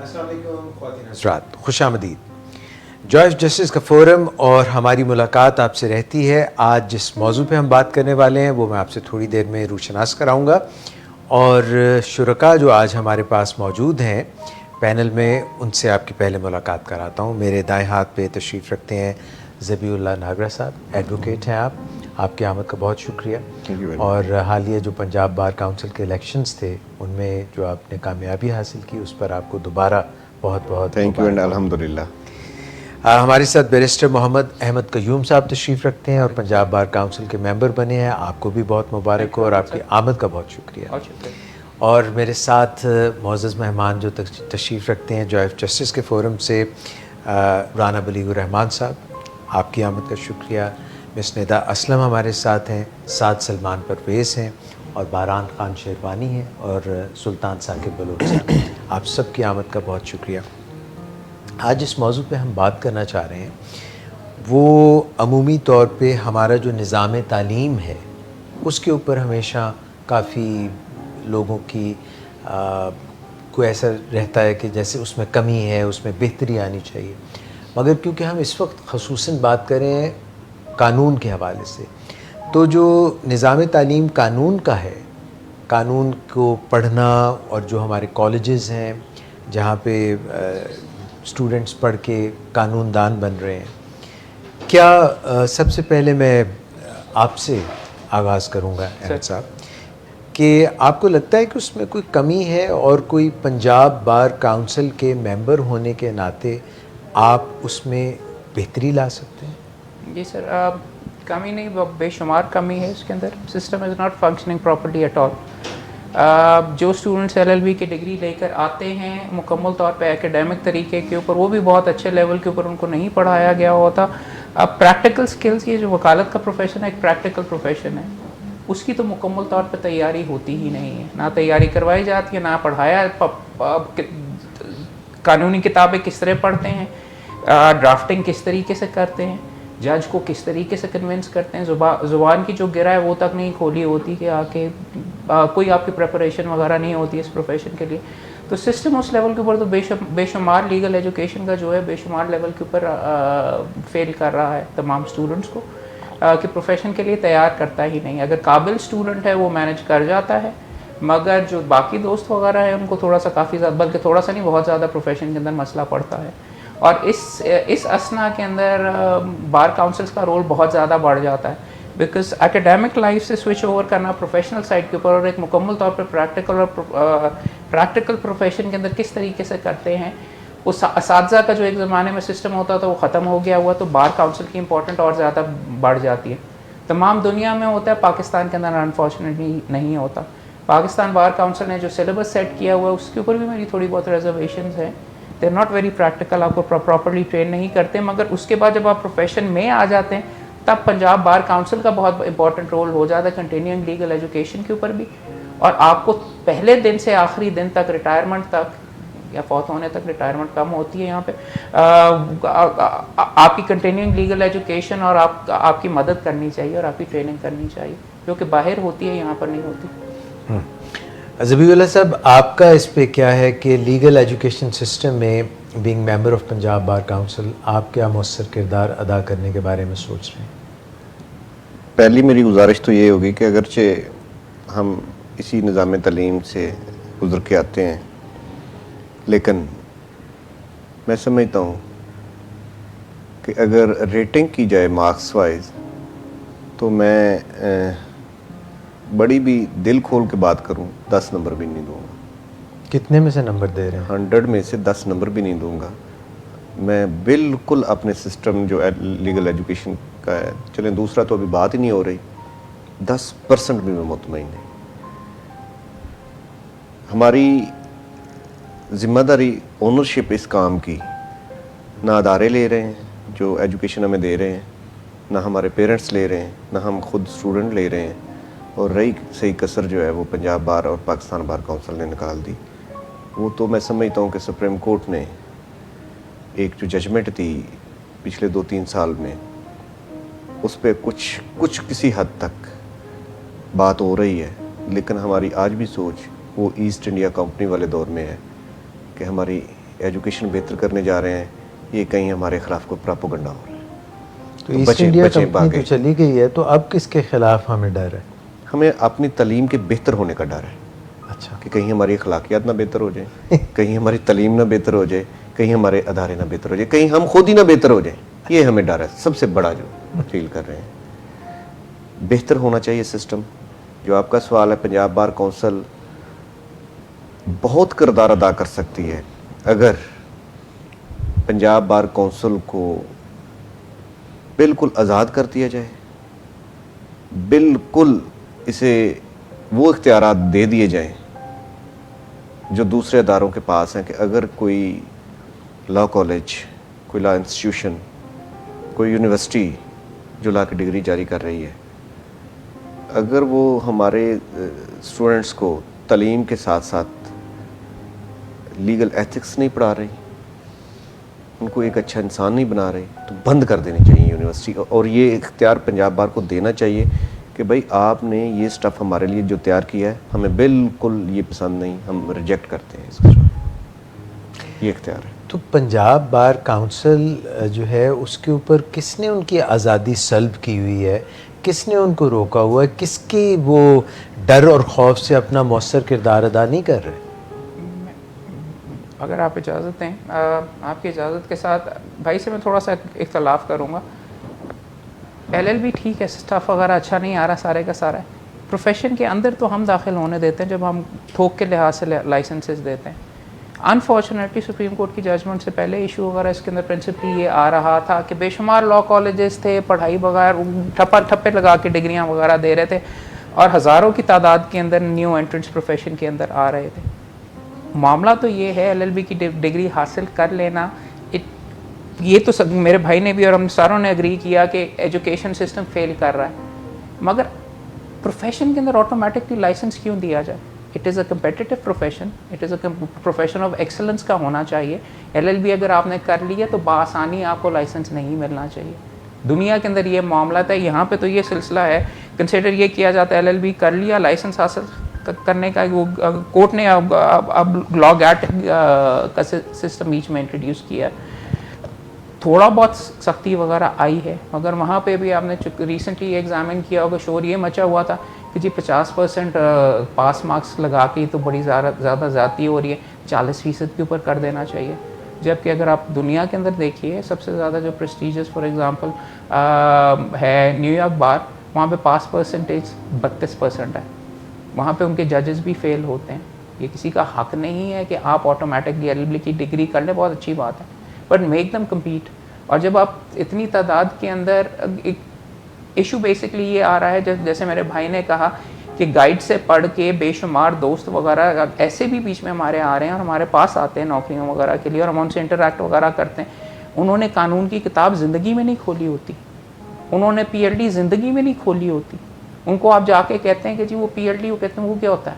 अस्सलाम वालेकुम ख्वातीन हज़रात, खुशामदीद। जॉइफ जस्टिस का फ़ोरम और हमारी मुलाकात आपसे रहती है। आज जिस मौजू पे हम बात करने वाले हैं वो मैं आपसे थोड़ी देर में रूशनास कराऊंगा। और शुरका जो आज हमारे पास मौजूद हैं पैनल में, उनसे आपकी पहले मुलाकात कराता हूँ। मेरे दाएं हाथ पे तशरीफ़ रखते हैं ज़बीउल्लाह नागरा साहब, एडवोकेट हैं आप। आपकी आमद का बहुत शुक्रिया। और हालिया जो पंजाब बार काउंसिल के इलेक्शंस थे उनमें जो आपने कामयाबी हासिल की उस पर आपको दोबारा बहुत बहुत थैंक यू एंड अल्हम्दुलिल्लाह। हमारे साथ बैरिस्टर मोहम्मद अहमद कयूम साहब तशरीफ़ रखते हैं और पंजाब बार काउंसिल के मेंबर बने हैं। आपको भी बहुत मुबारक हो और आपकी आमद का बहुत शुक्रिया। और मेरे साथ मोअज़्ज़ज़ मेहमान जो तशरीफ़ रखते हैं जॉइफ जस्टिस के फ़ोरम से, राना बलीगुर रहमान साहब, आपकी आमद का शुक्रिया। मिस निदा असलम हमारे साथ हैं, साद सलमान परवेज़ हैं और बारान ख़ान शेरवानी हैं और सुल्तान साकिब बलोच साहब, आप सब की आमद का बहुत शुक्रिया। आज इस मौजू पे हम बात करना चाह रहे हैं वो अमूमी तौर पे हमारा जो निज़ाम तालीम है उसके ऊपर हमेशा काफ़ी लोगों की को ऐसा रहता है कि जैसे उसमें कमी है, उसमें बेहतरी आनी चाहिए। मगर क्योंकि हम इस वक्त ख़ुसूसन बात करें कानून के हवाले से, तो जो निज़ाम तालीम कानून का है, कानून को पढ़ना और जो हमारे कॉलेजेस हैं जहाँ पे स्टूडेंट्स पढ़ के कानूनदान बन रहे हैं, क्या सबसे पहले मैं आपसे आगाज़ करूँगा अहमद साहब कि आपको लगता है कि उसमें कोई कमी है और कोई पंजाब बार काउंसिल के मेंबर होने के नाते आप उसमें बेहतरी ला सकते हैं? जी सर, कमी नहीं, बेशुमार कमी है इसके अंदर। System is not functioning properly eight all. जो स्टूडेंट्स LLB की डिग्री लेकर आते हैं मुकम्मल तौर पे एकेडमिक तरीके के ऊपर, वो भी बहुत अच्छे लेवल के ऊपर उनको नहीं पढ़ाया गया होता। अब प्रैक्टिकल स्किल्स, ये जो वकालत का प्रोफेशन है एक प्रैक्टिकल प्रोफेशन है, उसकी तो मुकम्मल तौर पे तैयारी होती ही नहीं है, ना तैयारी करवाई जाती है, ना पढ़ाया। कानूनी किताबें किस तरह पढ़ते हैं, ड्राफ्टिंग किस तरीके से करते हैं, जज को किस तरीके से कन्विंस करते हैं, ज़ुबान की जो गिरा है वो तक नहीं खोली होती कि आके कोई आपकी प्रिपरेशन वगैरह नहीं होती है इस प्रोफेशन के लिए। तो सिस्टम उस लेवल के ऊपर तो बेशुमार लीगल एजुकेशन का जो है बेशुमार लेवल के ऊपर फेल कर रहा है तमाम स्टूडेंट्स को, कि प्रोफेशन के लिए तैयार करता ही नहीं। अगर काबिल स्टूडेंट है वो मैनेज कर जाता है, मगर जो बाकी दोस्त वगैरह हैं उनको थोड़ा सा, काफ़ी ज़्यादा, बल्कि थोड़ा सा नहीं, बहुत ज़्यादा प्रोफेशन के अंदर मसला पड़ता है। और इस असना के अंदर बार काउंसिल्स का रोल बहुत ज़्यादा बढ़ जाता है, बिकॉज एकेडमिक लाइफ से स्विच ओवर करना प्रोफेशनल साइड के ऊपर और एक मुकम्मल तौर पर प्रैक्टिकल प्रोफेशन के अंदर किस तरीके से करते हैं, उस असातिज़ा का जो एक ज़माने में सिस्टम होता था वो ख़त्म हो गया हुआ, तो बार काउंसिल की इंपॉर्टेंट और ज़्यादा बढ़ जाती है। तमाम दुनिया में होता है, पाकिस्तान के अंदर अनफॉर्चुनेटली नहीं होता। पाकिस्तान बार काउंसिल ने जो सिलेबस सेट किया हुआ है उसके ऊपर भी मेरी थोड़ी बहुत रिजर्वेशंस हैं। They are not very practical, आपको प्रॉपर्ली ट्रेन नहीं करते। मगर उसके बाद जब आप प्रोफेशन में आ जाते हैं तब पंजाब बार काउंसिल का बहुत इंपॉर्टेंट रोल हो जाता है कंटिन्यूइंग लीगल एजुकेशन के ऊपर भी। और आपको पहले दिन से आखिरी दिन तक, रिटायरमेंट तक या फौत होने तक, रिटायरमेंट कम होती है यहाँ पे, आपकी कंटिन्यूइंग लीगल एजुकेशन और आपकी मदद करनी चाहिए और आपकी ट्रेनिंग करनी चाहिए, जो कि बाहर होती है, यहाँ पर नहीं होती। ज़बीउल्लाह साहब, आपका इस पे क्या है कि लीगल एजुकेशन सिस्टम में being member of Punjab bar council आप क्या मौसर किरदार अदा करने के बारे में सोच रहे हैं? पहली मेरी गुजारिश तो ये होगी कि अगरचे हम इसी निज़ाम तालीम से गुज़र के आते हैं, लेकिन मैं समझता हूँ कि अगर रेटिंग की जाए मार्क्स वाइज, तो मैं बड़ी भी दिल खोल के बात करूं 10 नंबर भी नहीं दूंगा। कितने में से नंबर दे रहे हैं? 100 में से 10 नंबर भी नहीं दूंगा। मैं बिल्कुल अपने सिस्टम जो लीगल एजुकेशन का है, चलें दूसरा तो अभी बात ही नहीं हो रही, 10% भी मैं मुतमईन नहीं। हमारी ज़िम्मेदारी, ओनरशिप इस काम की ना अदारे ले रहे हैं जो एजुकेशन हमें दे रहे हैं, ना हमारे पेरेंट्स ले रहे हैं, ना हम खुद स्टूडेंट ले रहे हैं। और रही सही कसर जो है वो पंजाब बार और पाकिस्तान बार काउंसिल ने निकाल दी। वो तो मैं समझता हूँ कि सुप्रीम कोर्ट ने एक जो जजमेंट दी पिछले 2-3 साल में, उस पर कुछ किसी हद तक बात हो रही है, लेकिन हमारी आज भी सोच वो ईस्ट इंडिया कंपनी वाले दौर में है कि हमारी एजुकेशन बेहतर करने जा रहे हैं, ये कहीं हमारे ख़िलाफ़ कोई प्रोपेगेंडा हो रहा है। तो ईस्ट इंडिया कंपनी तो चली गई है, तो अब किसके खिलाफ हमें डर है? हमें अपनी तालीम के बेहतर होने का डर है। अच्छा, कि कहीं हमारी अखलाकियात ना बेहतर हो जाए, कहीं हमारी तालीम ना बेहतर हो जाए, कहीं हमारे अदारे ना बेहतर हो जाए, कहीं हम खुद ही ना बेहतर हो जाए, ये हमें डर है सबसे बड़ा जो फील कर रहे हैं। बेहतर होना चाहिए सिस्टम। जो आपका सवाल है, पंजाब बार कौंसल बहुत किरदार अदा कर सकती है अगर पंजाब बार कौंसिल को बिल्कुल आज़ाद कर दिया जाए, बिल्कुल इसे वो इख्तियारात दे दिए जाएं जो दूसरे अदारों के पास हैं कि अगर कोई लॉ कॉलेज, कोई लॉ इंस्टीट्यूशन, कोई यूनिवर्सिटी जो लॉ की डिग्री जारी कर रही है, अगर वो हमारे स्टूडेंट्स को तालीम के साथ साथ लीगल एथिक्स नहीं पढ़ा रही, उनको एक अच्छा इंसान नहीं बना रही, तो बंद कर देनी चाहिए यूनिवर्सिटी। और ये इख्तियार पंजाब बार को देना चाहिए कि भाई आपने ये स्टफ़ हमारे लिए जो तैयार किया है, हमें बिल्कुल ये पसंद नहीं, हम रिजेक्ट करते हैं इसको। ये इख्तियार है। तो पंजाब बार काउंसिल जो है उसके ऊपर किसने उनकी आज़ादी सल्ब की हुई है, किसने उनको रोका हुआ है, किसकी वो डर और खौफ से अपना मौसर किरदार अदा नहीं कर रहे? अगर आप इजाज़त दें, आपकी इजाज़त के साथ भाई से मैं थोड़ा सा इख्तलाफ करूँगा। LLB ठीक है, स्टाफ वगैरह अच्छा नहीं आ रहा सारे का सारा है। प्रोफेशन के अंदर तो हम दाखिल होने देते हैं जब हम थोक के लिहाज से लाइसेंसेस देते हैं। अनफॉर्चुनेटली सुप्रीम कोर्ट की जजमेंट से पहले इशू वगैरह इसके अंदर प्रिंसिपली ये आ रहा था कि बेशुमार लॉ कॉलेजेस थे, पढ़ाई वगैरह ठप्पे लगा के डिग्रियाँ वगैरह दे रहे थे और हज़ारों की तादाद के अंदर न्यू एंट्रेंस प्रोफेशन के अंदर आ रहे थे। मामला तो ये है, LLB की डिग्री हासिल कर लेना, ये तो सब मेरे भाई ने भी और हम सारों ने एग्री किया कि एजुकेशन सिस्टम फेल कर रहा है, मगर प्रोफेशन के अंदर ऑटोमेटिकली लाइसेंस क्यों दिया जाए? It is a competitive profession, it is a profession of excellence का होना चाहिए। LLB अगर आपने कर लिया तो बआसानी आपको लाइसेंस नहीं मिलना चाहिए। दुनिया के अंदर ये मामला था, यहाँ पे तो ये सिलसिला है, कंसिडर ये किया जाता है LLB कर लिया, लाइसेंस हासिल करने का वो कोर्ट ने अब लॉ गैट का सिस्टम बीच में इंट्रोड्यूस किया। थोड़ा बहुत सख्ती वगैरह आई है, मगर वहाँ पे भी आपने रिसेंटली एग्जामिन किया होगा, शोर ये मचा हुआ था कि जी 50% पास मार्क्स लगा के तो बड़ी ज़्यादा ज़्यादती हो रही है, 40% के ऊपर कर देना चाहिए। जबकि अगर आप दुनिया के अंदर देखिए, सबसे ज़्यादा जो प्रेस्टीजियस फॉर एग्ज़ाम्पल है न्यूयॉर्क बार, वहाँ पे पास परसेंटेज 32% है, वहाँ पे उनके जजेस भी फेल होते हैं। ये किसी का हक नहीं है कि आप ऑटोमेटिकली LLB की डिग्री कर लें, बहुत अच्छी बात है, बट मेक देम कम्पीट। और जब आप इतनी तादाद के अंदर, एक इशू बेसिकली ये आ रहा है, जैसे मेरे भाई ने कहा कि गाइड से पढ़ के बेशुमार दोस्त वगैरह ऐसे भी बीच में हमारे आ रहे हैं और हमारे पास आते हैं नौकरियों वगैरह के लिए और हम उनसे इंटरेक्ट वगैरह करते हैं। उन्होंने कानून की किताब ज़िंदगी में नहीं खोली होती, उन्होंने PhD ज़िंदगी में नहीं खोली होती। उनको आप जाके कहते हैं कि जी वो PhD, वो कहते हैं वो क्या होता है।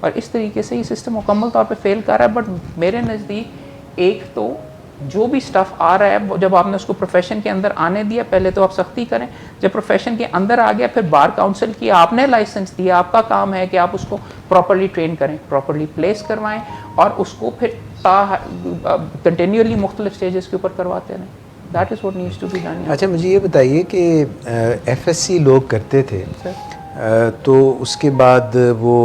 और इस तरीके से ये सिस्टम मुकम्मल तौर पे फेल कर रहा है। बट मेरे नज़दीक एक तो जो भी स्टफ़ आ रहा है, जब आपने उसको प्रोफेशन के अंदर आने दिया, पहले तो आप सख्ती करें, जब प्रोफेशन के अंदर आ गया फिर बार काउंसिल की आपने लाइसेंस दिया, आपका काम है कि आप उसको प्रॉपर्ली ट्रेन करें, प्रॉपर्ली प्लेस करवाएं और उसको फिर कंटिन्यूअली मुख्तलिफ स्टेजेस के ऊपर करवाते रहें। That is what needs to be done. अच्छा, मुझे ये बताइए कि FSC लोग करते थे, तो उसके बाद वो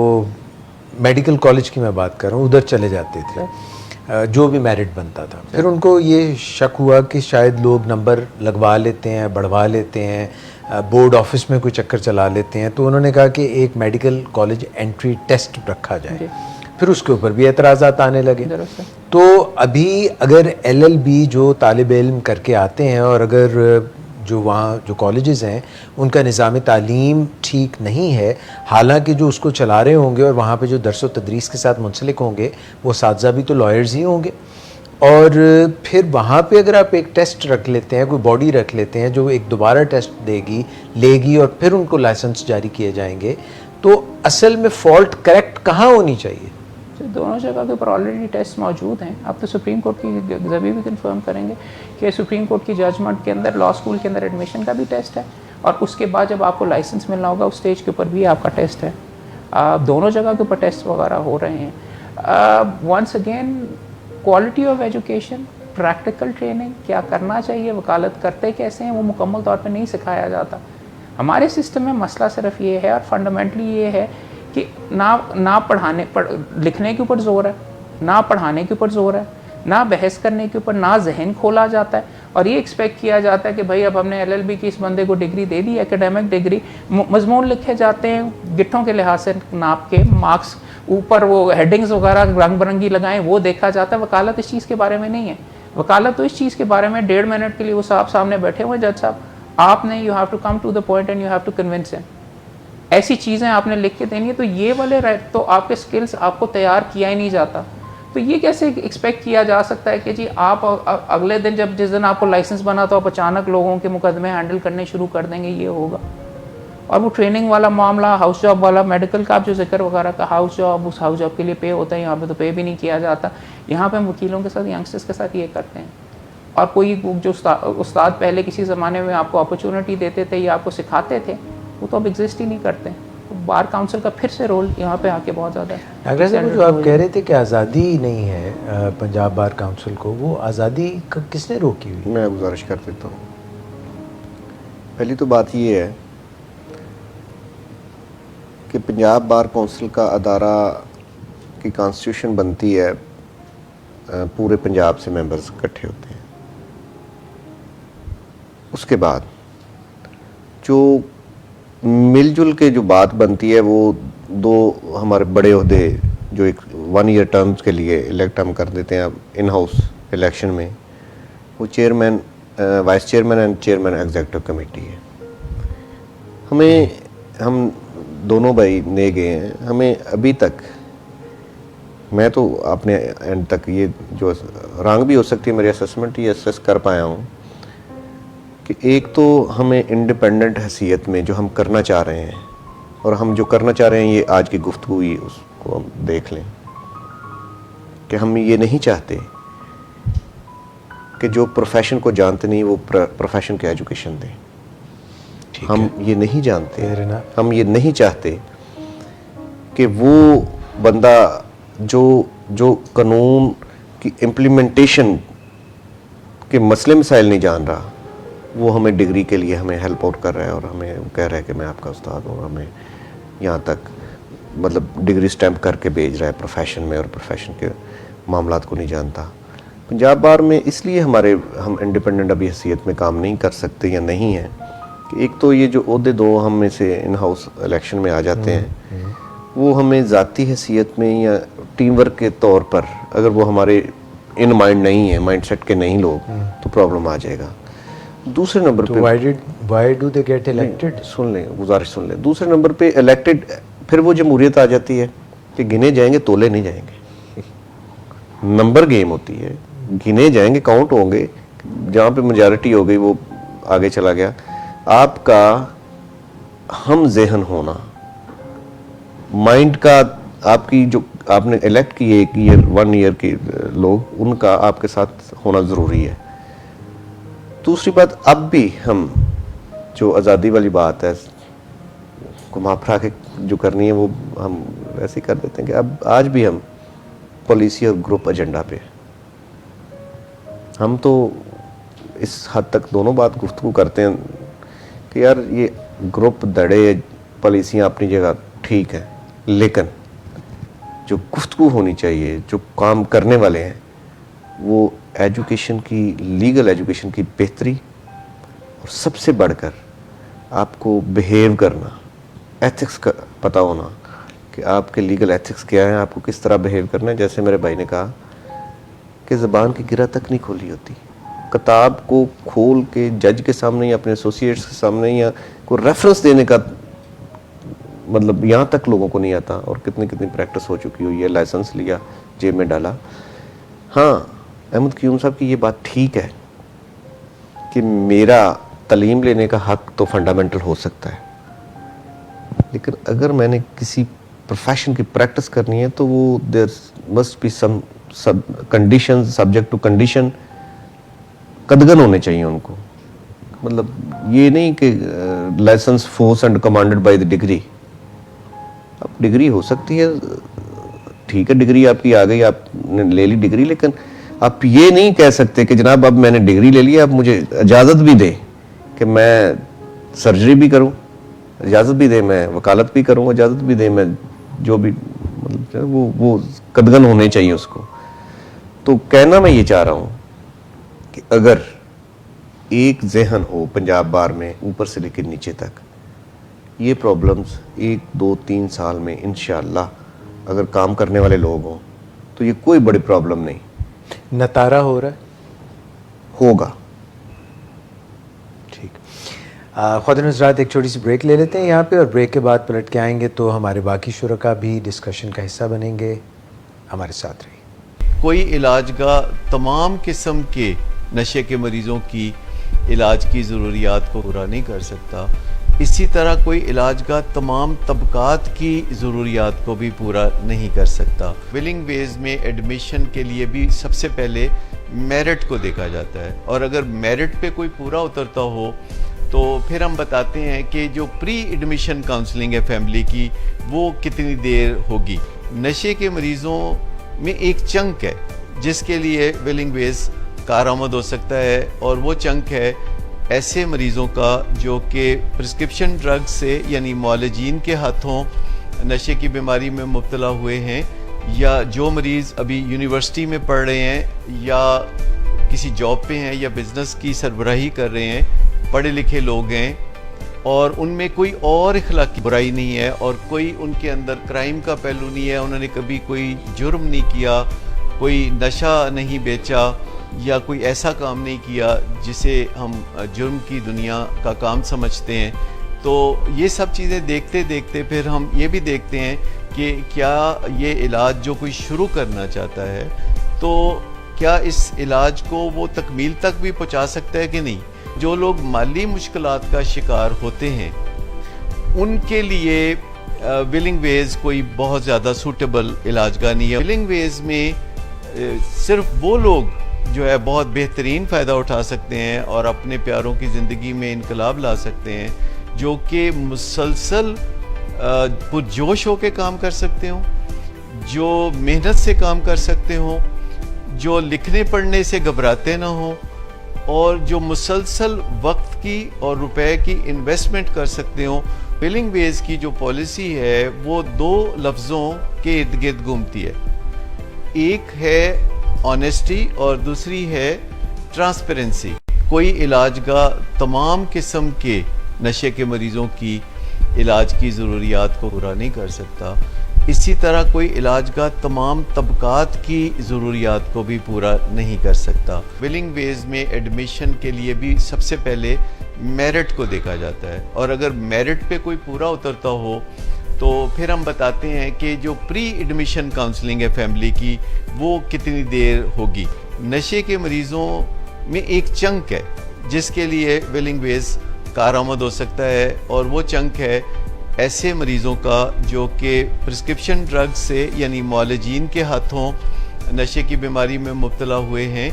मेडिकल कॉलेज की मैं बात कर रहा हूँ, उधर चले जाते थे, जो भी मेरिट बनता था, फिर उनको ये शक हुआ कि शायद लोग नंबर लगवा लेते हैं, बढ़वा लेते हैं, बोर्ड ऑफिस में कोई चक्कर चला लेते हैं, तो उन्होंने कहा कि एक मेडिकल कॉलेज एंट्री टेस्ट रखा जाए। फिर उसके ऊपर भी एतराज़ात आने लगे। तो अभी अगर LLB जो तालिब इल्म करके आते हैं और अगर जो वहाँ जो कॉलेजेस हैं उनका निज़ाम तालीम ठीक नहीं है, हालांकि जो उसको चला रहे होंगे और वहाँ पे जो दर्स व तदरीस के साथ मुंसलिक होंगे वो साथी भी तो लॉयर्स ही होंगे, और फिर वहाँ पे अगर आप एक टेस्ट रख लेते हैं, कोई बॉडी रख लेते हैं जो एक दोबारा टेस्ट लेगी और फिर उनको लाइसेंस जारी किए जाएंगे, तो असल में फ़ॉल्ट करेक्ट कहाँ होनी चाहिए? दोनों जगह के ऊपर ऑलरेडी टेस्ट मौजूद हैं। अब तो सुप्रीम कोर्ट की जभी भी कंफर्म करेंगे कि सुप्रीम कोर्ट की जजमेंट के अंदर लॉ स्कूल के अंदर एडमिशन का भी टेस्ट है और उसके बाद जब आपको लाइसेंस मिलना होगा उस स्टेज के ऊपर भी आपका टेस्ट है। दोनों जगह के ऊपर टेस्ट वगैरह हो रहे हैं। Once again quality of education, practical training, क्या करना चाहिए, वकालत करते कैसे हैं, वो मुकम्मल तौर पर नहीं सिखाया जाता। हमारे सिस्टम में मसला सिर्फ ये है और फंडामेंटली ये है कि ना लिखने के ऊपर जोर है, ना पढ़ाने के ऊपर जोर है, ना बहस करने के ऊपर, ना जहन खोला जाता है, और ये एक्सपेक्ट किया जाता है कि भाई अब हमने LLB की इस बंदे को डिग्री दे दी, एकेडमिक डिग्री, मजमून लिखे जाते हैं गिट्ठों के लिहाज से नाप के, मार्क्स ऊपर वो हेडिंग्स वगैरह रंग बिरंगी लगाएं, वो देखा जाता है। वकालत इस चीज़ के बारे में नहीं है। वकालत तो इस चीज़ के बारे में 1.5 मिनट के लिए वो साहब सामने बैठे हुए, जज साहब आपने you have to come to the point and you have to convince him, ऐसी चीज़ें आपने लिख के देनी है। तो ये वाले तो आपके स्किल्स आपको तैयार किया ही नहीं जाता। तो ये कैसे एक्सपेक्ट किया जा सकता है कि जी आप अगले दिन जिस दिन आपको लाइसेंस बना तो आप अचानक लोगों के मुकदमे हैंडल करने शुरू कर देंगे, ये होगा। और वो ट्रेनिंग वाला मामला, हाउस जॉब वाला, मेडिकल का आप जो जिक्र वगैरह का, हाउस जॉब, उस हाउस जॉब के लिए पे होता है, यहाँ पे तो पे भी नहीं किया जाता। यहाँ पे हम वकीलों के साथ, यंगस्टर्स के साथ ये करते हैं। और कोई जो उस्ताद पहले किसी ज़माने में आपको अपॉर्चुनिटी देते थे या आपको सिखाते थे, वो तो अब एग्जिस्ट ही नहीं करते। तो बार काउंसिल का फिर से रोल यहाँ पे आके बहुत ज़्यादा है। अगर से जो आप कह रहे थे कि आज़ादी नहीं है पंजाब बार काउंसिल को, वो आज़ादी किसने रोकी हुई? मैं गुजारिश कर देता हूँ। पहली तो बात ये है कि पंजाब बार काउंसिल का अदारा की कॉन्स्टिट्यूशन बनती है, पूरे पंजाब से मेंबर्स इकट्ठे होते हैं। उसके बाद जो मिलजुल के जो बात बनती है, वो दो हमारे बड़े ओहदे जो एक 1 ईयर टर्म्स के लिए इलेक्ट हम कर देते हैं इन हाउस इलेक्शन में, वो chairman, vice chairman and chairman executive committee है। हम दोनों भाई नए गए हैं, हमें अभी तक, मैं तो अपने एंड तक ये जो रंग भी हो सकती है मेरी असेसमेंट, ये असेस कर पाया हूँ कि एक तो हमें इंडिपेंडेंट हैसियत में जो हम करना चाह रहे हैं, और हम जो करना चाह रहे हैं ये आज की गुफ्तगू ही उसको हम देख लें कि हम ये नहीं चाहते कि जो प्रोफेशन को जानते नहीं वो प्रोफेशन की एजुकेशन दें। हम ये नहीं जानते, हम ये नहीं चाहते कि वो बंदा जो कानून की इम्प्लीमेंटेशन के मसले मसाइल नहीं जान रहा, वो हमें डिग्री के लिए हमें हेल्प आउट कर रहा है और हमें कह रहा है कि मैं आपका उस्ताद हूँ, हमें यहाँ तक मतलब डिग्री स्टैम्प करके भेज रहा है प्रोफेशन में, और प्रोफेशन के मामलात को नहीं जानता। पंजाब बार में इसलिए हम इंडिपेंडेंट अभी हैसियत में काम नहीं कर सकते या नहीं है कि एक तो ये जो ओहदे दो हम में से इन हाउस इलेक्शन में आ जाते हैं, वो हमें ज़ाती हैसियत में या टीम वर्क के तौर पर अगर वो हमारे इन माइंड नहीं है, माइंड सेट के नहीं लोग, तो प्रॉब्लम आ जाएगा। दूसरे नंबर पे why do they get elected? सुन लें, गुजारिश सुन लें। दूसरे नंबर पे इलेक्टेड, फिर वो जमहूरियत आ जाती है कि गिने जाएंगे तोले नहीं जाएंगे, नंबर गेम होती है, गिने जाएंगे, काउंट होंगे, जहाँ पे मेजॉरिटी हो गई वो आगे चला गया। आपका हम ज़हन होना, माइंड का, आपकी जो आपने इलेक्ट किए 1 ईयर के लोग, उनका आपके साथ होना ज़रूरी है। दूसरी बात, अब भी हम जो आज़ादी वाली बात है घुमा फिरा के जो करनी है वो हम वैसे ही कर देते हैं कि अब आज भी हम पॉलिसी और ग्रुप एजेंडा पे हम तो इस हद तक दोनों बात गुफ्तगू करते हैं कि यार ये ग्रुप दड़े पॉलिसियाँ अपनी जगह ठीक है, लेकिन जो गुफ्तगू होनी चाहिए, जो काम करने वाले हैं, वो एजुकेशन की, लीगल एजुकेशन की बेहतरी, और सबसे बढ़कर आपको बिहेव करना, एथिक्स का पता होना कि आपके लीगल एथिक्स क्या हैं, आपको किस तरह बिहेव करना है। जैसे मेरे भाई ने कहा कि ज़बान की गिरा तक नहीं खोली होती, किताब को खोल के जज के सामने या अपने एसोसिएट्स के सामने या कोई रेफरेंस देने का मतलब यहाँ तक लोगों को नहीं आता, और कितनी कितनी प्रैक्टिस हो चुकी हुई है, लाइसेंस लिया, जेब में डाला। हाँ, अहमद क़यूम साहब की ये बात ठीक है कि मेरा तालीम लेने का हक तो फंडामेंटल हो सकता है, लेकिन अगर मैंने किसी प्रोफेशन की प्रैक्टिस करनी है तो वो there must be some condition, subject to condition, कदगन होने चाहिए उनको। मतलब ये नहीं कि licence force and commanded by the degree. अब डिग्री हो सकती है, ठीक है, डिग्री आपकी आ गई, आपने ले ली डिग्री, लेकिन आप ये नहीं कह सकते कि जनाब अब मैंने डिग्री ले ली, अब मुझे इजाज़त भी दे कि मैं सर्जरी भी करूं, इजाज़त भी दे मैं वकालत भी करूं, इजाज़त भी दे मैं जो भी, मतलब वो कदगन होने चाहिए उसको। तो कहना मैं ये चाह रहा हूं कि अगर एक जहन हो पंजाब बार में ऊपर से लेकर नीचे तक, ये प्रॉब्लम्स 1, 2, 3 साल में इंशाअल्लाह अगर काम करने वाले लोग हों तो ये कोई बड़ी प्रॉब्लम नहीं। नतारा हो रहा है, होगा। ठीक। ख्वातीन हज़रात, एक छोटी सी ब्रेक ले लेते हैं यहाँ पे, और ब्रेक के बाद पलट के आएंगे तो हमारे बाकी शुरका भी डिस्कशन का हिस्सा बनेंगे। हमारे साथ रहिए। कोई इलाज का तमाम किस्म के नशे के मरीज़ों की इलाज की ज़रूरियात को पूरा नहीं कर सकता, इसी तरह कोई इलाज का तमाम तबकात की ज़रूरियात को भी पूरा नहीं कर सकता। विलिंग वेज में एडमिशन के लिए भी सबसे पहले मेरिट को देखा जाता है, और अगर मेरिट पे कोई पूरा उतरता हो तो फिर हम बताते हैं कि जो प्री एडमिशन काउंसलिंग है फैमिली की, वो कितनी देर होगी। नशे के मरीज़ों में एक चंक है जिसके लिए विलिंग वेज कारआमद हो सकता है, और वो चंक है ऐसे मरीज़ों का जो कि प्रिस्क्रिप्शन ड्रग से यानी मुआलजीन के हाथों नशे की बीमारी में मुब्तला हुए हैं, या जो मरीज़ अभी यूनिवर्सिटी में पढ़ रहे हैं या किसी जॉब पे हैं या बिज़नेस की सरबराही कर रहे हैं, पढ़े लिखे लोग हैं और उनमें कोई और इखलाकी बुराई नहीं है और कोई उनके अंदर क्राइम का पहलू नहीं है, उन्होंने कभी कोई जुर्म नहीं किया, कोई नशा नहीं बेचा या कोई ऐसा काम नहीं किया जिसे हम जुर्म की दुनिया का काम समझते हैं। तो ये सब चीज़ें देखते देखते फिर हम ये भी देखते हैं कि क्या ये इलाज जो कोई शुरू करना चाहता है तो क्या इस इलाज को वो तकमील तक भी पहुंचा सकता है कि नहीं। जो लोग माली मुश्किलात का शिकार होते हैं उनके लिए विलिंग वेज कोई बहुत ज़्यादा सूटेबल इलाजगाह नहीं है। विलिंग वेज में सिर्फ वो लोग जो है बहुत बेहतरीन फ़ायदा उठा सकते हैं और अपने प्यारों की ज़िंदगी में इनकलाब ला सकते हैं, जो कि मुसलसल पुरजोश होकर काम कर सकते हों, जो मेहनत से काम कर सकते हों, जो लिखने पढ़ने से घबराते ना हों और जो मुसलसल वक्त की और रुपए की इन्वेस्टमेंट कर सकते हों। विलिंग वेज की जो पॉलिसी है वो दो लफ्ज़ों के इर्द गिर्द घूमती है, एक है ऑनेस्टी और दूसरी है ट्रांसपेरेंसी। कोई इलाजगाह तमाम किस्म के नशे के मरीज़ों की इलाज की ज़रूरियात को पूरा नहीं कर सकता, इसी तरह कोई इलाजगाह तमाम तबकात की ज़रूरियात को भी पूरा नहीं कर सकता। विलिंग वेज में एडमिशन के लिए भी सबसे पहले मेरिट को देखा जाता है, और अगर मेरिट पे कोई पूरा उतरता हो तो फिर हम बताते हैं कि जो प्री एडमिशन काउंसलिंग है फैमिली की, वो कितनी देर होगी। नशे के मरीज़ों में एक चंक है जिसके लिए विलिंग वेज कारआमद हो सकता है, और वो चंक है ऐसे मरीज़ों का जो कि प्रिस्क्रिप्शन ड्रग से यानी मुआलजीन के हाथों नशे की बीमारी में मुब्तला हुए हैं,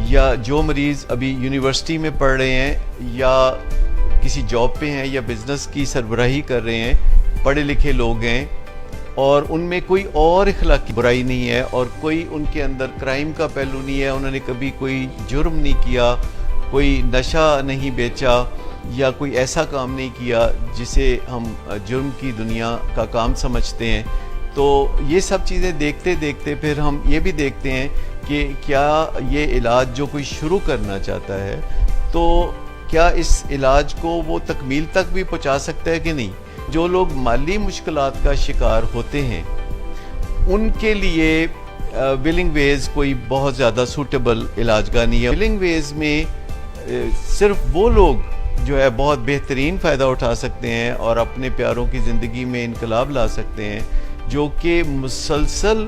या जो मरीज़ अभी यूनिवर्सिटी में पढ़ रहे हैं या किसी जॉब पे हैं या बिज़नेस की सरबराही कर रहे हैं, पढ़े लिखे लोग हैं और उनमें कोई और इखलाकी बुराई नहीं है और कोई उनके अंदर क्राइम का पहलू नहीं है, उन्होंने कभी कोई जुर्म नहीं किया, कोई नशा नहीं बेचा या कोई ऐसा काम नहीं किया जिसे हम जुर्म की दुनिया का काम समझते हैं। तो ये सब चीज़ें देखते देखते फिर हम ये भी देखते हैं कि क्या ये इलाज जो कोई शुरू करना चाहता है तो क्या इस इलाज को वो तकमील तक भी पहुंचा सकता है कि नहीं। जो लोग माली मुश्किलात का शिकार होते हैं उनके लिए विलिंग वेज कोई बहुत ज़्यादा सूटेबल इलाजगाह नहीं है। विलिंग वेज में सिर्फ वो लोग जो है बहुत बेहतरीन फ़ायदा उठा सकते हैं और अपने प्यारों की ज़िंदगी में इनकलाब ला सकते हैं, जो कि मुसलसल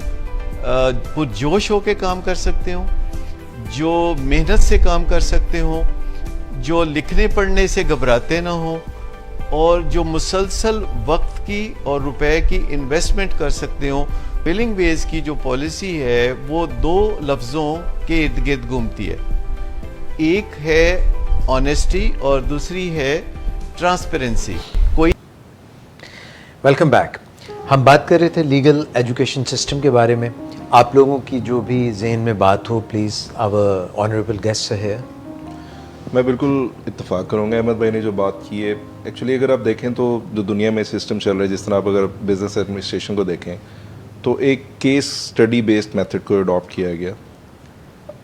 पुरजोश होकर काम कर सकते हों, जो मेहनत से काम कर सकते हों, जो लिखने पढ़ने से घबराते ना हों और जो मुसलसल वक्त की और रुपए की इन्वेस्टमेंट कर सकते हों। विलिंग वेज की जो पॉलिसी है वो दो लफ्ज़ों के इर्द गिर्द घूमती है, एक है ऑनेस्टी और दूसरी है ट्रांसपेरेंसी। कोई वेलकम बैक। हम बात कर रहे थे लीगल एजुकेशन सिस्टम के बारे में, आप लोगों की जो भी जहन में बात हो, प्लीज़ आवर ऑनरेबल गेस्ट है। मैं बिल्कुल इत्तेफाक करूँगा अहमद भाई ने जो बात की है। एक्चुअली अगर आप देखें तो जो दुनिया में सिस्टम चल रहा है, जिस तरह आप अगर बिजनेस एडमिनिस्ट्रेशन को देखें तो एक केस स्टडी बेस्ड मेथड को अडॉप्ट किया गया।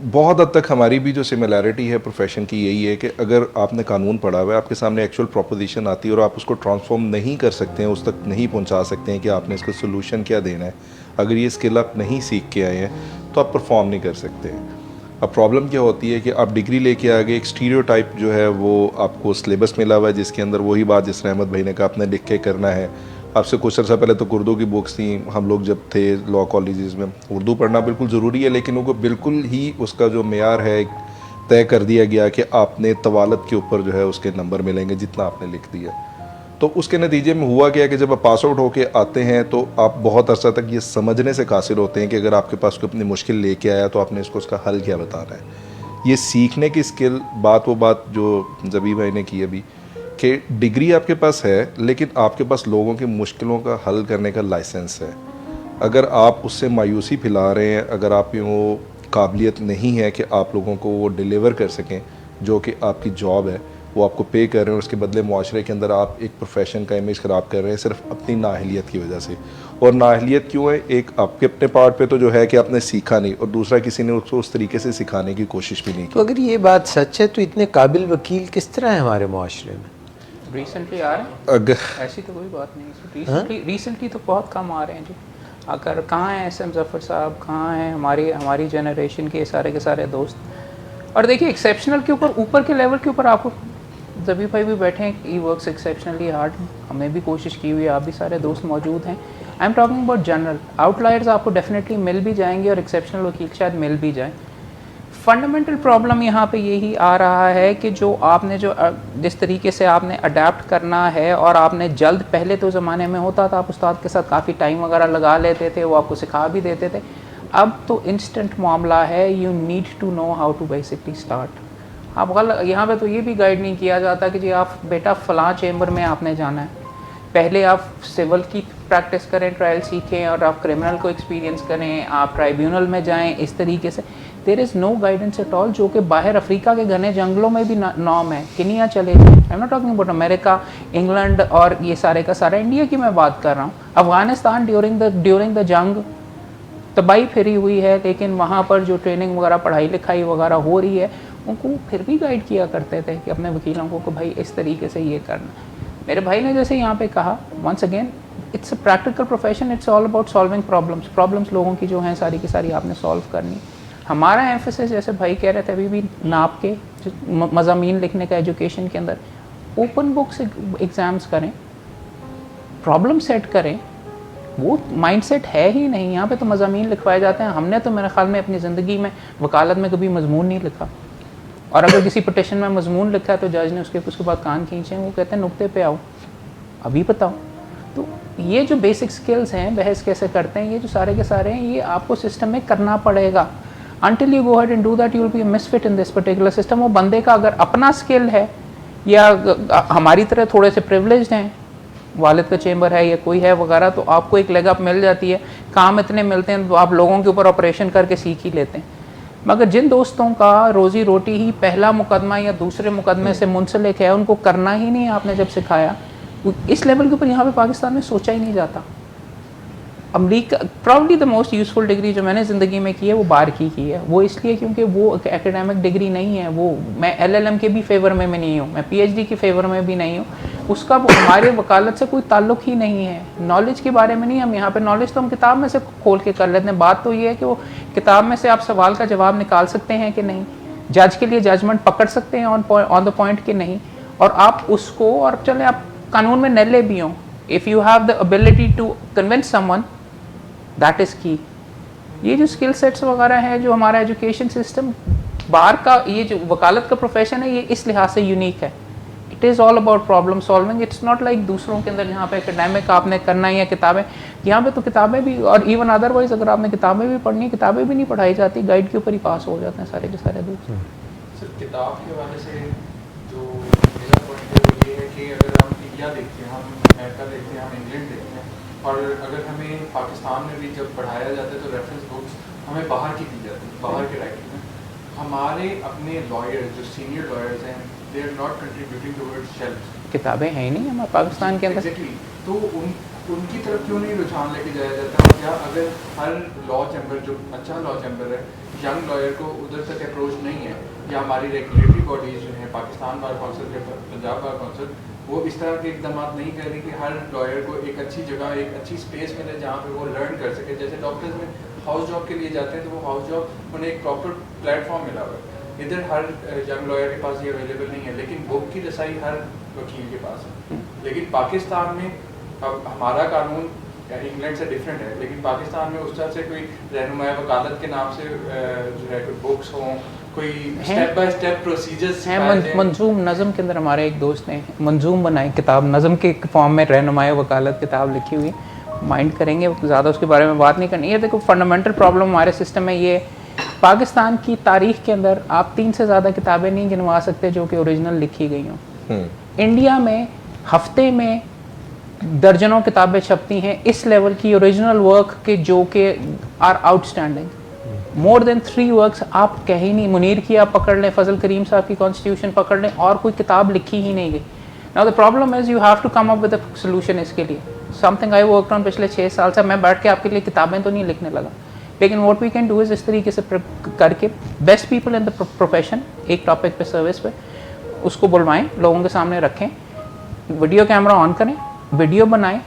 बहुत हद तक हमारी भी जो सिमिलैरिटी है प्रोफेशन की यही है कि अगर आपने कानून पढ़ा हुआ है, आपके सामने एक्चुअल प्रोपोजिशन आती है और आप उसको ट्रांसफॉर्म नहीं कर सकते हैं, उस तक नहीं पहुंचा सकते हैं कि आपने इसका सोल्यूशन क्या देना है, अगर ये स्किल आप नहीं सीख के आए हैं तो आप परफॉर्म नहीं कर सकते हैं। अब प्रॉब्लम क्या होती है कि आप डिग्री लेके आ गए, एक स्टीरियोटाइप जो है वो आपको सिलेबस मिला हुआ है जिसके अंदर वही बात जिस तरह अहमद भाई ने कहा आपने लिख के करना है। आपसे कुछ अर्सा पहले तो उर्दू की बुक्स थी, हम लोग जब थे लॉ कॉलेजेस में, उर्दू पढ़ना बिल्कुल ज़रूरी है, लेकिन उनको बिल्कुल ही उसका जो मेयार है तय कर दिया गया कि आपने तवालत के ऊपर जो है उसके नंबर मिलेंगे जितना आपने लिख दिया। तो उसके नतीजे में हुआ क्या कि जब आप पास आउट होके आते हैं तो आप बहुत अर्सा तक ये समझने से कासिर होते हैं कि अगर आपके पास कोई अपनी मुश्किल लेके आया तो आपने इसको उसका हल क्या बताना है। ये सीखने की स्किल वो बात जो जबी भाई ने की अभी कि डिग्री आपके पास है लेकिन आपके पास लोगों की मुश्किलों का हल करने का लाइसेंस है। अगर आप उससे मायूसी फैला रहे हैं, अगर आप वो काबिलियत नहीं है कि आप लोगों को वो डिलीवर कर सकें जो कि आपकी जॉब है, वो आपको पे कर रहे हैं, उसके बदले मुआशरे के अंदर आप एक प्रोफेशन का इमेज ख़राब कर रहे हैं सिर्फ अपनी नाअहलियत की वजह से। और नाअहलियत क्यों है? एक आपके अपने पार्ट पे तो जो है कि आपने सीखा नहीं, और दूसरा किसी ने उसको उस तरीके से सिखाने की कोशिश भी नहीं की। तो अगर ये बात सच है तो इतने काबिल वकील किस तरह है हमारे मुआशरे में? रिसेंटली आ रहे हैं, अगर ऐसी तो कोई बात नहीं। रिसेंटली तो बहुत कम आ रहे हैं जी। अगर कहाँ हैं SM ज़फ़र साहब, कहाँ हैं हमारी जनरेशन के सारे दोस्त। और देखिए एक्सेप्शनल के ऊपर के लेवल के ऊपर आपको जबी भाई भी बैठे हैं, ही वर्क्स एक्सेप्शनली हार्ड, हमने भी कोशिश की हुई है, आप भी सारे दोस्त मौजूद हैं। I am talking about general. Outliers आपको डेफिनेटली मिल भी जाएंगे और एक्सेप्शनल वकील शायद मिल भी जाए। फंडामेंटल प्रॉब्लम यहाँ पे यही आ रहा है कि जो आपने जिस तरीके से आपने अडेप्ट करना है, और आपने जल्द, पहले तो ज़माने में होता था आप उस्ताद के साथ काफ़ी टाइम वगैरह लगा लेते थे, वो आपको सिखा भी देते थे। अब तो इंस्टेंट मामला है, you need to know how to basically start. आप यहाँ पे तो ये भी गाइड नहीं किया जाता कि जी आप बेटा फ़लाँ चेंबर में आपने जाना है, पहले आप सिविल की प्रैक्टिस करें, ट्रायल सीखें, और आप क्रिमिनल को एक्सपीरियंस करें, आप ट्राइब्यूनल में जाएं, इस तरीके से। There is no guidance at all, जो कि बाहर अफ्रीका के घने जंगलों में भी नॉर्म है। किनिया चले जाए, आई am not talking about America, England और ये सारे का सारा, इंडिया की मैं बात कर रहा हूँ। अफ़गानिस्तान ड्यूरिंग द जंग तबाही फिरी हुई है, लेकिन वहाँ पर जो ट्रेनिंग वगैरह, पढ़ाई लिखाई वगैरह हो रही है, उनको फिर भी गाइड किया करते थे कि अपने वकीलों को भाई इस तरीके से ये करना। मेरे भाई ने जैसे यहाँ पे कहा, once again it's a practical profession, it's all about solving problems लोगों की जो हैं सारी की सारी आपने सॉल्व करनी। हमारा एम्फेसिस, जैसे भाई कह रहे थे अभी भी, नाप के मज़ामीन लिखने का एजुकेशन के अंदर ओपन बुक्स एग्ज़ाम्स करें, प्रॉब्लम सेट करें। वो माइंडसेट है ही नहीं। यहाँ पे तो मज़ामीन लिखवाए जाते हैं। हमने तो मेरे ख्याल में अपनी ज़िंदगी में वकालत में कभी मजमून नहीं लिखा, और अगर किसी पटिशन में मजमून लिखा है तो जज ने उसके बाद कान खींचे, वो कहते हैं नुक्ते पे आओ, अभी बताओ। तो ये जो बेसिक स्किल्स हैं, बहस कैसे करते हैं, ये जो सारे के सारे हैं, ये आपको सिस्टम में करना पड़ेगा। Until you go ahead and do that, you will be a misfit in this particular system। वो बंदे का अगर अपना स्किल है, या हमारी तरह थोड़े से प्रिविलेज्ड हैं, वालिद का चेंबर है या कोई है वगैरह, तो आपको एक लेग अप मिल जाती है, काम इतने मिलते हैं तो आप लोगों के ऊपर ऑपरेशन करके सीख ही लेते हैं। मगर जिन दोस्तों का रोज़ी रोटी ही पहला मुकदमा या दूसरे मुकदमे से मुंसलिक है, उनको करना ही नहीं आपने जब सिखाया, इस लेवल के ऊपर यहाँ पे पाकिस्तान में सोचा ही नहीं जाता। अमरीका probably the most useful degree जो मैंने ज़िंदगी में की है वो बार की है। वो इसलिए क्योंकि वो एकेडमिक डिग्री नहीं है। वो मैं LLM के भी फेवर में नहीं हूँ, मैं PhD के फेवर में भी नहीं हूँ। उसका हमारे वकालत से कोई ताल्लुक़ ही नहीं है। नॉलेज के बारे में नहीं, हम यहाँ पे नॉलेज तो हम किताब में से खोल के कर लेते हैं। बात तो ये है कि वो किताब में से आप सवाल का जवाब निकाल सकते हैं कि नहीं, जज के लिए जजमेंट पकड़ सकते हैं ऑन द पॉइंट कि नहीं, और आप उसको, और चले आप कानून में नले भी हों, if you have the ability to convince someone, that is key. ये जो स्किल सेट्स वगैरह हैं, जो हमारा एजुकेशन सिस्टम बाहर का, ये जो वकालत का प्रोफेशन है, ये इस लिहाज से यूनिक है। It is all about problem solving. It's not like दूसरों के अंदर जहाँ पे एकेडमिक आपने करना है या किताबें, यहाँ पे तो किताबें भी, और इवन अदरवाइज अगर आपने किताबें भी पढ़नी है, किताबें भी नहीं पढ़ाई जाती, गाइड के ऊपर ही पास हो जाते हैं सारे के सारे दोस्त। सर किताब के हवाले से जो मेरा पॉइंट है वो ये है कि अगर हम इंडिया देखते हैं, हम अमेरिका देखते हैं, हम इंग्लैंड देखते हैं, और अगर हमें पाकिस्तान में भी जब पढ़ाया जाता है तो रेफरेंस बुक्स हमें बाहर की दी जाती है, बाहर के राइटिंग में। हमारे अपने लॉयर्स जो सीनियर लॉयर्स हैं, they are not contributing towards shelves. किताबें हैं ही नहीं हमारे पाकिस्तान के अंदर। एग्जैक्टली, तो उनकी तरफ क्यों नहीं रुझान लेके जाया जाता है? क्या अगर हर लॉ चैम्बर जो अच्छा लॉ चैम्बर है, यंग लॉयर को उधर तक अप्रोच नहीं है, या हमारी रेगुलेटरी बॉडीज जो हैं, पाकिस्तान बार काउंसिल के पंजाब बार काउंसिल, वो इस तरह के इकदाम नहीं कर रही कि हर लॉयर को एक अच्छी जगह, एक अच्छी स्पेस मिले जहाँ पे वो लर्न कर सके। जैसे डॉक्टर्स में हाउस जॉब के लिए जाते हैं तो वो हाउस जॉब उन्हें एक प्रॉपर प्लेटफॉर्म मिला हुआ है। इधर हर यंग लॉयर के पास ये अवेलेबल नहीं है, लेकिन बुक की रसाई हर वकील के पास है। लेकिन पाकिस्तान में अब हमारा कानून इंग्लैंड से डिफरेंट है, लेकिन पाकिस्तान में उस तरह से कोई रहनुमाई वकालत के नाम से जो है कोई बुक्स हों, कोई स्टेप बाय स्टेप प्रोसीजर्स हैं। मंजूम नज़म के अंदर हमारे एक दोस्त ने मंजूम बनाई किताब, नज़म के फॉर्म में रहनुमाई वकालत किताब लिखी हुई। माइंड करेंगे ज़्यादा उसके बारे में बात नहीं करनी है। देखो फंडामेंटल प्रॉब्लम हमारे सिस्टम में ये, पाकिस्तान की तारीख के अंदर आप 3 से ज़्यादा किताबें नहीं गिनवा सकते जो कि ओरिजिनल लिखी गई हों। इंडिया में हफ्ते में दर्जनों किताबें छपती हैं इस लेवल की ओरिजिनल वर्क के, जो कि are outstanding. More than 3 works आप कह ही नहीं। मुनीर की आप पकड़ लें, फजल करीम साहब की कॉन्स्टिट्यूशन पकड़ लें, और कोई किताब लिखी ही नहीं गई। Now the problem is you have to come up with a solution इसके लिए। समथिंग आई वर्कड ऑन पिछले 6 साल से। मैं बैठ के आपके लिए किताबें तो नहीं लिखने लगा, लेकिन what we can do is इस तरीके से करके best people in the profession, एक टॉपिक पे, सर्विस पे, उसको बुलवाएं, लोगों के सामने रखें, वीडियो कैमरा ऑन करें, वीडियो बनाएं,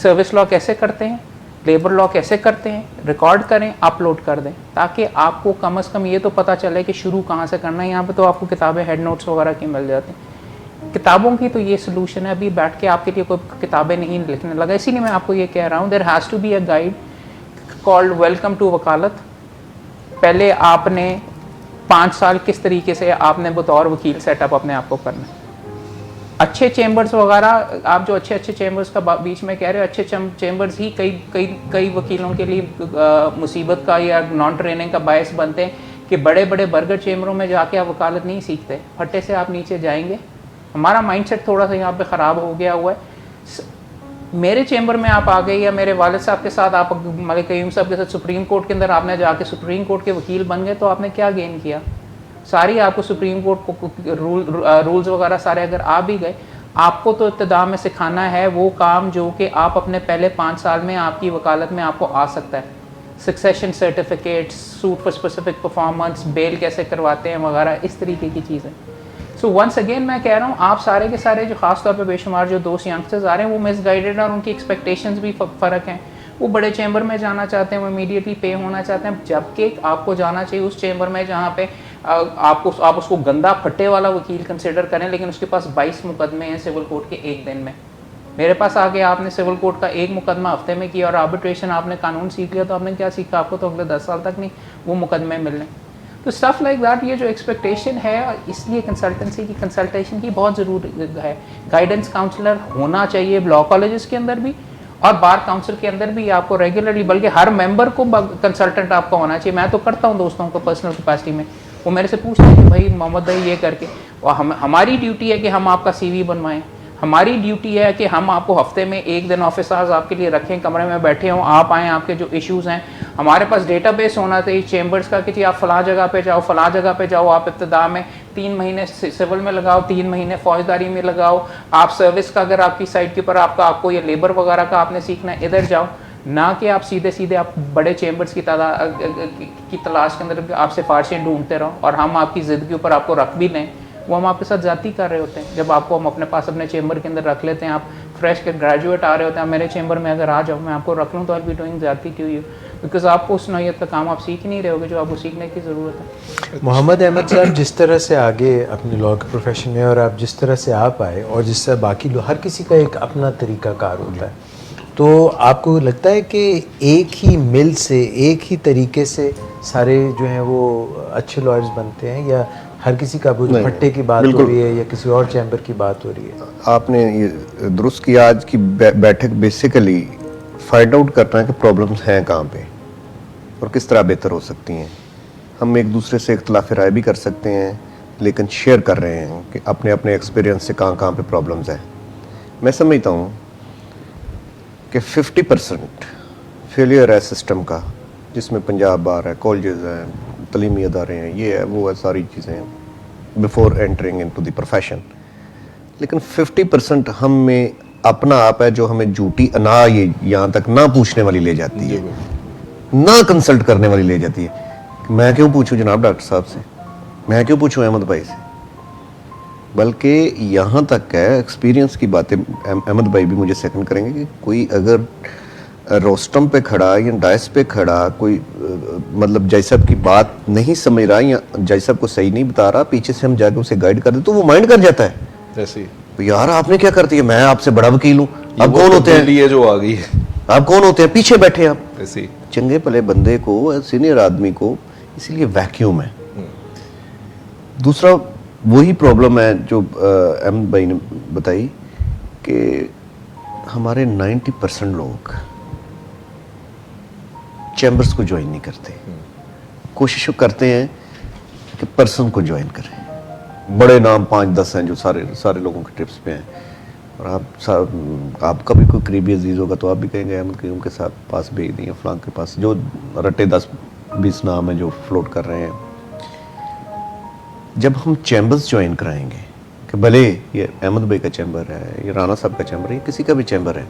सर्विस लॉ कैसे करते हैं, लेबर लॉ कैसे करते हैं, रिकॉर्ड करें, अपलोड कर दें, ताकि आपको कम से कम ये तो पता चले कि शुरू कहाँ से करना है। यहाँ पे तो आपको किताबें हेड नोट्स वगैरह की मिल जाती हैं। किताबों की तो ये सोल्यूशन है। अभी बैठ के आपके लिए कोई किताबें नहीं लिखने लगा, इसीलिए मैं आपको ये कह रहा हूँ, there has to be a guide called welcome to वकालत। पहले आपने 5 साल किस तरीके से आपने बतौर वकील सेटअप अपने आप को करना है। अच्छे चेंबर्स वगैरह, आप जो अच्छे चेंबर्स का बीच में कह रहे हो, अच्छे चेंबर्स ही कई वकीलों के लिए मुसीबत का या नॉन ट्रेनिंग का बायस बनते हैं कि बड़े बर्गर चेंबरों में जाके आप वकालत नहीं सीखते, फट्टे से आप नीचे जाएंगे। हमारा माइंडसेट थोड़ा सा यहाँ पे ख़राब हो गया हुआ है। मेरे चेंबर में आप आ गए, या मेरे वालिद साहब के साथ आप मलिक कयूम साहब के साथ सुप्रीम कोर्ट के अंदर आपने जाके सुप्रीम कोर्ट के वकील बन गए, तो आपने क्या गेन किया? सारी आपको सुप्रीम कोर्ट को रूल्स वगैरह सारे अगर आ भी गए, आपको तो इब्तिदा में सिखाना है वो काम जो कि आप अपने पहले 5 साल में आपकी वकालत में आपको आ सकता है। Succession certificates, suit for specific performance, bail कैसे करवाते हैं वगैरह, इस तरीके की चीज़ें। सो वंस अगेन मैं कह रहा हूँ, आप सारे के सारे जो खास तौर पे बेशुमार जो दोस्त यंगस्टर्स आ रहे हैं वो मिसगाइडेड और उनकी एक्सपेक्टेशंस भी फ़र्क हैं। वो बड़े चैम्बर में जाना चाहते हैं, वो इमीडिएटली पे होना चाहते हैं, जबकि आपको जाना चाहिए उस चैम्बर में जहाँ पे आप उसको गंदा फट्टे वाला वकील कंसिडर करें, लेकिन उसके पास 22 मुकदमे हैं सिविल कोर्ट के एक दिन में। मेरे पास आके आपने सिविल कोर्ट का एक मुकदमा हफ्ते में किया और आर्बिट्रेशन आपने कानून सीख लिया, तो आपने क्या सीखा? आपको तो अगले 10 साल तक नहीं वो मुकदमे मिलने। तो स्टफ़ लाइक दैट, ये जो एक्सपेक्टेशन है, इसलिए कंसल्टेशन की बहुत ज़रूरी है। गाइडेंस काउंसलर होना चाहिए लॉ कॉलेजेस के अंदर भी और बार काउंसिल के अंदर भी आपको रेगुलरली, बल्कि हर मेंबर को कंसल्टेंट आपका होना चाहिए। मैं तो करता हूँ दोस्तों को पर्सनल कैपेसिटी में, वो मेरे से पूछते हैं कि भाई मोहम्मद भाई ये करके, और हमारी ड्यूटी है कि हम आपका CV बनवाएं, हमारी ड्यूटी है कि हम आपको हफ्ते में एक दिन ऑफिस आवर्स आपके लिए रखें, कमरे में बैठे हों, आप आएँ, आपके जो इश्यूज़ हैं, हमारे पास डेटाबेस होना चाहिए चेंबर्स का कि जी आप फ़लाँ जगह पे जाओ, फ़लाँ जगह पे जाओ, आप इब्तिदा में 3 महीने सिविल में लगाओ, 3 महीने फौजदारी में लगाओ, आप सर्विस का अगर आपकी साइड के ऊपर आपको ये लेबर वगैरह का आपने सीखना है, इधर जाओ, ना कि आप सीधे आप बड़े चेंबर्स की तलाश के अंदर आप सिफारिशें ढूंढते रहो और हम आपकी ज़िद के ऊपर आपको रख भी लें, वो हम आपके साथ ज़्यादती कर रहे होते हैं। जब आपको हम अपने पास अपने चेंबर के अंदर रख लेते हैं, आप फ्रेश के ग्रेजुएट आ रहे होते हैं, मेरे चेंबर में अगर आ जाओ, मैं आपको रख लूँ, तो आई बी डूइंग ज़्यादती टू यू, बिकॉज आपको उस नौइयत का काम आप सीख ही नहीं रहे होगे जो आपको सीखने की ज़रूरत है। मोहम्मद अहमद साहब, जिस तरह से आगे अपने लॉ के प्रोफेशन में और आप जिस तरह से आप आए और जिस तरह बाकी लोग, हर किसी का एक अपना तरीक़ाकार होता है, तो आपको लगता है कि एक ही मिल से, एक ही तरीके से सारे जो हैं वो अच्छे लॉयर्स बनते हैं, या हर किसी का वो फट्टे की बात हो रही है या किसी और चैम्बर की बात हो रही है? आपने ये दुरुस्त किया। आज की बैठक बेसिकली फाइंड आउट करना है कि प्रॉब्लम्स हैं कहाँ पे और किस तरह बेहतर हो सकती हैं। हम एक दूसरे से इख्तिलाफ राय भी कर सकते हैं, लेकिन शेयर कर रहे हैं कि अपने अपने एक्सपीरियंस से कहाँ पे प्रॉब्लम्स हैं। मैं समझता हूँ कि 50% फेलियर है सिस्टम का, जिसमें पंजाब बार है, कॉलेजेस हैं, तलीमी अदारे हैं, ये है वो है, सारी चीज़ें हैं before entering into the profession. लेकिन 50% हम में अपना आप है जो हमें झूठी अना ये यहाँ तक ना पूछने वाली ले जाती है, ना कंसल्ट करने वाली ले जाती है। मैं क्यों पूछूं जनाब डॉक्टर साहब से, मैं क्यों पूछूं अहमद भाई से। बल्कि यहाँ तक है, एक्सपीरियंस की बातें अहमद भाई भी मुझे सेकंड करेंगे, कि कोई अगर रोस्टम पे खड़ा या डाइस पे खड़ा कोई मतलब जय साहब की बात नहीं समझ रहा या जय साहब को सही नहीं बता रहा, पीछे से हम जाके उसे गाइड कर दे तो वो माइंड कर जाता है, ऐसे ही तो यार आपने क्या कर दिया, मैं आपसे बड़ा वकील हूँ। आप कौन होते हैं, ये जो आ गई है, आप कौन होते हैं, पीछे बैठे आप। ऐसे ही चंगे भले बंदे को, सीनियर आदमी को, इसलिए वैक्यूम है। दूसरा वही प्रॉब्लम है जो अहमद भाई ने बताई कि हमारे 90% लोग चैम्बर्स को ज्वाइन नहीं करते, कोशिश करते हैं कि पर्सन को ज्वाइन करें। बड़े नाम 5-10 हैं जो सारे लोगों के ट्रिप्स पे हैं, और आपका भी कोई करीबी अजीज होगा तो आप भी कहेंगे अहमद कयूम के साथ पास भेज दिए, फलां के पास, जो रट्टे 10-20 नाम है जो फ्लोट कर रहे हैं। जब हम चैम्बर्स ज्वाइन कराएंगे कि भले ये अहमद भाई का चैम्बर है, ये राना साहब का चैम्बर है, किसी का भी चैम्बर है,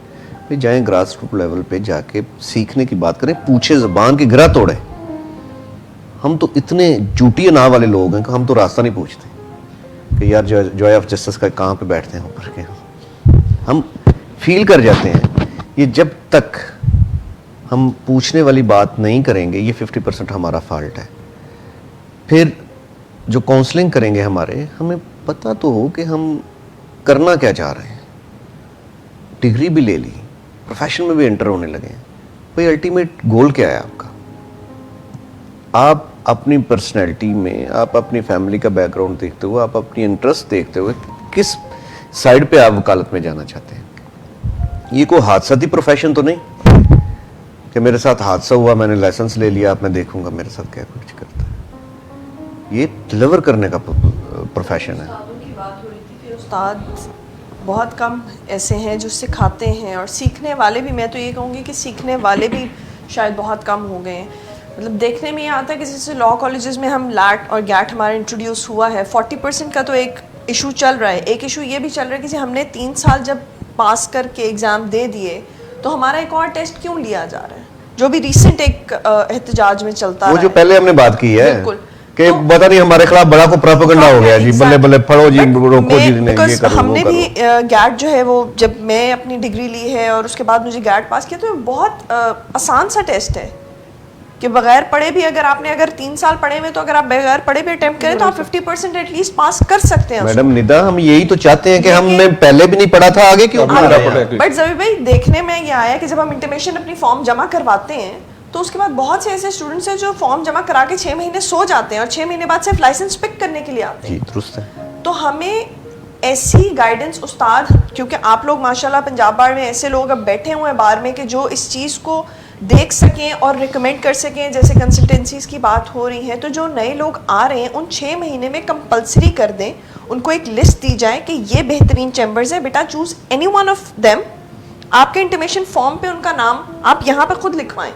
भाई जाएं ग्रास रूट लेवल पे जाके सीखने की बात करें, पूछे, ज़बान की गिरा तोड़े। हम तो इतने झूठी ना वाले लोग हैं कि हम तो रास्ता नहीं पूछते कि यार जॉय ऑफ जस्टिस का कहाँ पे बैठते हैं ऊपर के। हम फील कर जाते हैं। ये जब तक हम पूछने वाली बात नहीं करेंगे, ये 50% हमारा फॉल्ट है। फिर जो काउंसलिंग करेंगे हमारे, हमें पता तो हो कि हम करना क्या चाह रहे हैं, डिग्री भी ले ली, प्रोफेशन में भी एंटर होने लगे हैं, भाई अल्टीमेट गोल क्या है आपका। आप अपनी पर्सनैलिटी में, आप अपनी फैमिली का बैकग्राउंड देखते हुए, आप अपनी इंटरेस्ट देखते हुए किस साइड पे आप वकालत में जाना चाहते हैं। ये कोई हादसाती प्रोफेशन तो नहीं कि मेरे साथ हादसा हुआ, मैंने लाइसेंस ले लिया, अब मैं देखूंगा मेरे साथ क्या कुछ करता है। ये डिलीवर करने का प्रोफेशन है। उस्तादों की बात हो रही थी कि उस्ताद बहुत कम ऐसे हैं जो सिखाते हैं, और सीखने वाले भी, मैं तो ये कहूँगी कि सीखने वाले भी शायद बहुत कम हो गए हैं। मतलब देखने में ये आता है कि जैसे लॉ कॉलेजेस में हम लैट और गैट हमारा इंट्रोड्यूस हुआ है, 40% का तो एक इशू चल रहा है। एक इशू ये भी चल रहा है कि हमने 3 साल जब पास करके एग्ज़ाम दे दिए तो हमारा एक और टेस्ट क्यों लिया जा रहा है, जो भी रिसेंट एक एहतजाज में चलता वो जो पहले हमने बात की है बिल्कुल कि तो, पता नहीं हमारे खिलाफ बड़ा को प्रोपेगेंडा हो गया जी, बल्ले बल्ले पढ़ो जी, रोको जी, नहीं ये करो, हमने वो भी करो। गैट जो है वो, जब मैं अपनी डिग्री ली है और उसके बाद मुझे गैट पास किया, तो बहुत आसान सा टेस्ट है कि बगैर पढ़े भी, अगर 3 साल पढ़े हुए तो अगर आप बगैर पढ़े भी अटेम्प्ट करें तो आप 50% एटलीस्ट पास कर सकते हैं। मैडम निदा, हम यही तो चाहते हैं कि हमने पहले भी नहीं पढ़ा था, आगे क्यों पढ़ रहे हैं। बट जबी भाई देखने में ये आया कि जब हम इंटीमेशन अपनी फॉर्म जमा करवाते हैं तो उसके बाद बहुत से ऐसे स्टूडेंट्स हैं जो फॉर्म जमा करा के 6 महीने सो जाते हैं और 6 महीने बाद सिर्फ लाइसेंस पिक करने के लिए आते हैं। जी दुरुस्त है। तो हमें ऐसी गाइडेंस उस्ताद, क्योंकि आप लोग माशाल्लाह पंजाब बार में ऐसे लोग अब बैठे हुए हैं बार में कि जो इस चीज़ को देख सकें और रिकमेंड कर सकें, जैसे कंसल्टेंसीज की बात हो रही है, तो जो नए लोग आ रहे हैं उन 6 महीने में कंपलसरी कर दें, उनको एक लिस्ट दी जाए कि ये बेहतरीन चैम्बर्स है, बेटा choose any one of them. आपके इंटीमेशन फॉर्म पे उनका नाम आप यहाँ पे खुद लिखवाएं।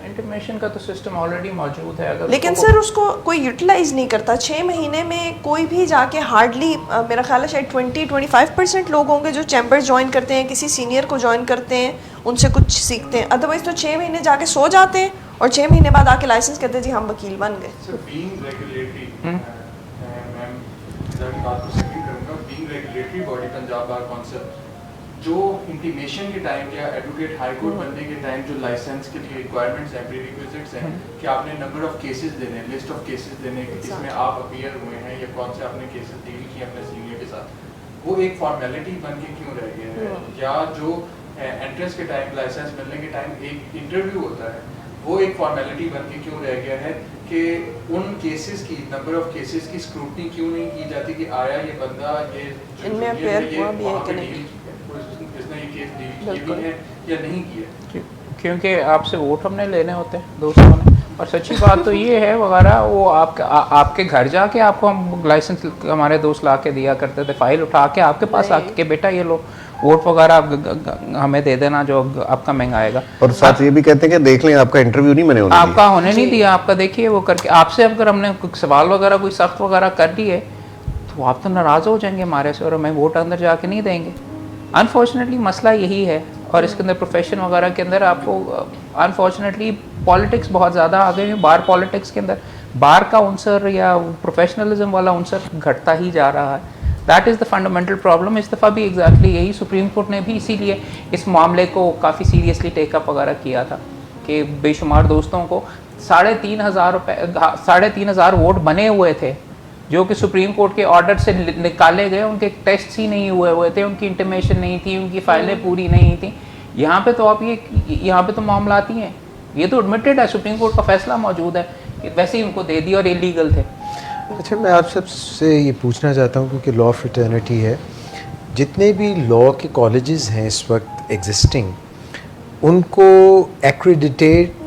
इंटीमेशन का तो सिस्टम ऑलरेडी मौजूद है, अगर लेकिन सर उसको कोई यूटिलाइज नहीं करता। 6 महीने में कोई भी जाके हार्डली मेरा ख्याल है शायद 20-25% लोग होंगे जो चैम्बर ज्वाइन करते हैं, किसी सीनियर को ज्वाइन करते हैं, उनसे कुछ सीखते हैं। अदरवाइज तो 6 महीने जाके सो जाते हैं और 6 महीने बाद आके लाइसेंस कहते हैं जी हम वकील बन गए। सर बीइंग रेगुलेटरी, मैम की बात को सेकंड करूंगा, being regulatory body Punjab bar council जो इंटीमेशन के टाइम या एडवोकेट हाई कोर्ट बनने के टाइम जो लाइसेंस के लिए रिक्वायरमेंट्स हैं, प्रीरिक्विजिट्स हैं कि आपने नंबर ऑफ केसेस देने, लिस्ट ऑफ केसेस देने, इसमें आप अपीयर हुए हैं या कौन से आपने केसेस डील किए अपने सीनियर के साथ, वो एक फॉर्मेलिटी बन के क्यों रह गया है? या जो एंट्रेंस के टाइम, लाइसेंस मिलने के टाइम एक इंटरव्यू होता है, वो एक फॉर्मेलिटी बन के क्यों रह गया है कि उन केसेस की, नंबर ऑफ केसेस की स्क्रूटनी क्यों नहीं की जाती कि आया ये बंदा, ये इनमें अपेयर हुआ भी है कि नहीं, इसने ये केस डील की भी है या नहीं किया, क्योंकि आपसे वोट हमने लेने होते हैं दोस्तों ने। और सच्ची बात तो ये है वगैरह, वो आपके घर जाके आपको हम लाइसेंस हमारे दोस्त ला के दिया करते थे, फाइल उठा के आपके पास आके बेटा ये लो, वोट वगैरह आप हमें दे देना जो आपका महंगा आएगा। और साथ ये भी कहते हैं कि देख लें आपका इंटरव्यू नहीं मैंने होने दिया। आपका होने नहीं दिया, आपका देखिए वो करके आपसे अगर हमने कोई सवाल वगैरह कोई सख्त वगैरह कर दिए तो आप तो नाराज़ हो जाएंगे हमारे से और हमें वोट अंदर जाके नहीं देंगे। अनफॉर्चुनेटली मसला यही है। और इसके अंदर प्रोफेशन वगैरह के अंदर आपको अनफॉर्चुनेटली पॉलिटिक्स बहुत ज़्यादा आ गई है। बार पॉलिटिक्स के अंदर बार का उनसर या प्रोफेशनलिज्म वाला उनसर घटता ही जा रहा है। That is the fundamental problem. इस दफ़ा भी एग्जैक्टली यही सुप्रीम कोर्ट ने भी इसीलिए इस मामले को काफ़ी सीरियसली टेकअप वगैरह किया था कि बेशुमार दोस्तों को 3,500 वोट बने हुए थे जो कि सुप्रीम कोर्ट के ऑर्डर से निकाले गए, उनके टेस्ट ही नहीं हुए थे, उनकी इंटीमेशन नहीं थी, उनकी फाइलें पूरी नहीं थी। यहाँ पे तो आप यहाँ पे तो मामला आती हैं, ये तो एडमिटेड है, सुप्रीम कोर्ट का फैसला मौजूद है, वैसे ही उनको दे दिया और इलीगल थे। अच्छा, मैं आप सबसे ये पूछना चाहता हूँ क्योंकि लॉ फ्रेटर्निटी है, जितने भी लॉ के कॉलेजेस हैं इस वक्त एग्जिस्टिंग, उनको एक्रेडिटेट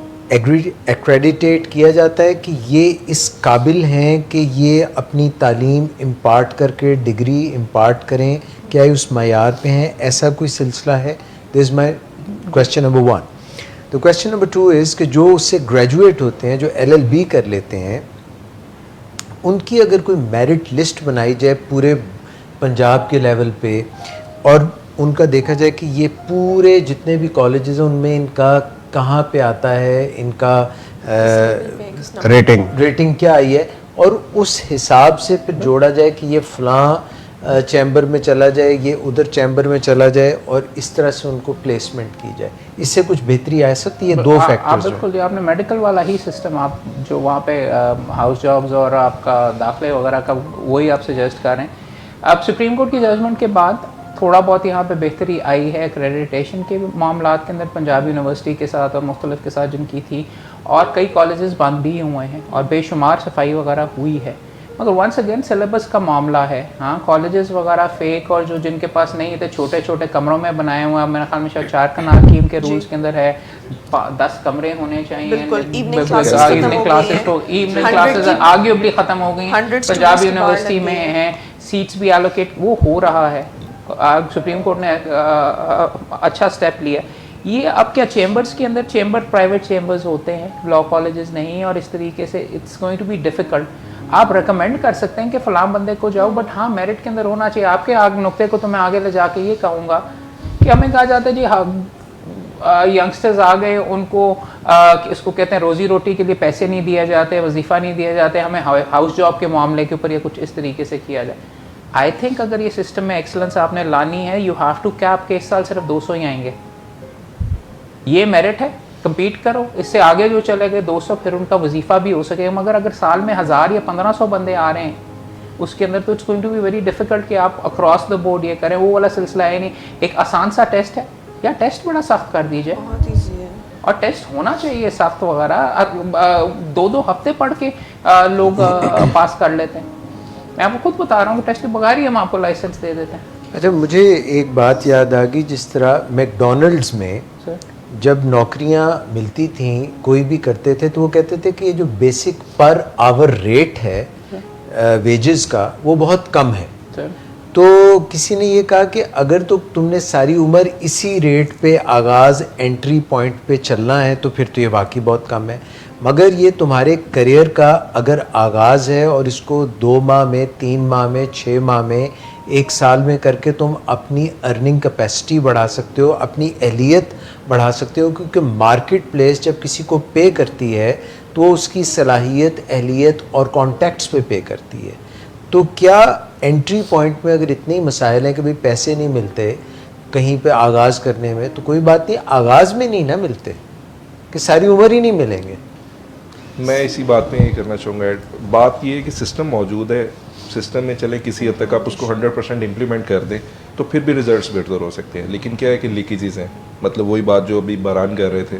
किया जाता है कि ये इस काबिल हैं कि ये अपनी तालीम इम्पार्ट करके डिग्री इम्पार्ट करें, क्या ये उस मयार पे हैं? ऐसा कोई सिलसिला है? This is my question number 1। तो क्वेश्चन नंबर 2 इज़ कि जो उससे ग्रेजुएट होते हैं, जो LLB कर लेते हैं, उनकी अगर कोई मेरिट लिस्ट बनाई जाए पूरे पंजाब के लेवल पे और उनका देखा जाए कि ये पूरे जितने भी कॉलेजेस हैं उनमें इनका कहाँ पे आता है, इनका रेटिंग क्या आई है, और उस हिसाब से फिर जोड़ा जाए कि ये फ़लाँ चैम्बर में चला जाए, ये उधर चैम्बर में चला जाए, और इस तरह से उनको प्लेसमेंट की जाए, इससे कुछ बेहतरी आ सकती है? दो फैक्टर्स। बिल्कुल, आपने मेडिकल वाला ही सिस्टम आप जो वहाँ पे हाउस जॉब्स और आपका दाखिले वगैरह का वही आप सजेस्ट कर रहे हैं। अब सुप्रीम कोर्ट की जजमेंट के बाद थोड़ा बहुत यहाँ पे बेहतरी आई है एक्रेडिटेशन के मामला के अंदर, पंजाब यूनिवर्सिटी के साथ और मुख्तलिफ के साथ जिनकी थी, और कई कॉलेजेस बंद भी हुए हैं और बेशुमार सफाई वगैरह हुई है। मगर वंस अगेन सिलेबस का मामला है। हाँ, कॉलेजेस वगैरह फेक और जो जिनके पास नहीं थे छोटे छोटे कमरों में बनाए हुए हैं, मेरे ख्याल में शायद 4 कनाल की उनके रूल्स के अंदर है, 10 कमरे होने चाहिए। इवनिंग क्लासेस आर्ग्यूबली ख़त्म हो गई हैं, पंजाब यूनिवर्सिटी में हैं, सीट्स भी एलोकेट वो हो रहा है। सुप्रीम कोर्ट ने अच्छा स्टेप लिया। ये अब क्या चेंबर्स के अंदर प्राइवेट चेंबर्स होते हैं, लॉ कॉलेजेस नहीं, और इस तरीके से it's going to be difficult. आप रिकमेंड कर सकते हैं कि फ़लाँ बंदे को जाओ, बट हाँ मेरिट के अंदर होना चाहिए। आपके नुक्ते को तो मैं आगे ले जाके ये कहूँगा कि हमें कहा जाता है जी हाँ यंगस्टर्स आ गए, उनको इसको कहते हैं रोज़ी रोटी के लिए पैसे नहीं दिए जाते, वजीफ़ा नहीं दिए जाते, हमें हाउस जॉब के मामले के ऊपर ये कुछ इस तरीके से किया जाए। आई थिंक अगर ये सिस्टम में एक्सेलेंस आपने लानी है, यू हैव टू कैप के इस साल सिर्फ 200 ही आएंगे। ये मेरिट है, compete करो, इससे आगे जो चले गए 200 फिर उनका वजीफ़ा भी हो सके। मगर अगर साल में 1000 या 1500 बंदे आ रहे हैं उसके अंदर तो it's going to be very difficult कि आप अक्रॉस द बोर्ड ये करें। वो वाला सिलसिला है नहीं। एक आसान सा टेस्ट है, या टेस्ट बड़ा सख्त कर दीजिए, बहुत ईजी है, और टेस्ट होना चाहिए सख्त वगैरह। 2-2 हफ्ते पढ़ के लोग पास कर लेते हैं। मैं आपको खुद बता रहा हूँ, टेस्ट के बगैर ही हम आपको लाइसेंस दे देते हैं। अच्छा, मुझे एक बात याद आ गई, जिस तरह मैकडॉनल्ड्स में जब नौकरियां मिलती थीं, कोई भी करते थे तो वो कहते थे कि ये जो बेसिक पर आवर रेट है वेजेस का, वो बहुत कम है। तो किसी ने ये कहा कि अगर तो तुमने सारी उम्र इसी रेट पे आगाज़ एंट्री पॉइंट पे चलना है तो फिर तो ये वाकई बहुत कम है। मगर ये तुम्हारे करियर का अगर आगाज़ है और इसको 2 माह में, 3 माह में, 6 माह में, 1 साल में करके तुम अपनी अर्निंग कैपेसिटी बढ़ा सकते हो, अपनी अहलियत बढ़ा सकते हो, क्योंकि मार्केट प्लेस जब किसी को पे करती है तो उसकी सलाहियत, अहलियत और कॉन्टैक्ट्स पे पे करती है। तो क्या एंट्री पॉइंट में अगर इतने ही मसाइल हैं कि भाई पैसे नहीं मिलते कहीं पे आगाज़ करने में, तो कोई बात नहीं, आगाज़ में नहीं ना मिलते कि सारी उम्र ही नहीं मिलेंगे। मैं इसी बात में ये करना चाहूँगा, बात ये है कि सिस्टम मौजूद है, सिस्टम में चले, किसी हद तक आप उसको 100% इम्प्लीमेंट कर दें तो फिर भी रिजल्ट्स बेहतर हो सकते हैं। लेकिन क्या है कि लीकेजेस हैं, मतलब वही बात जो अभी बरान कर रहे थे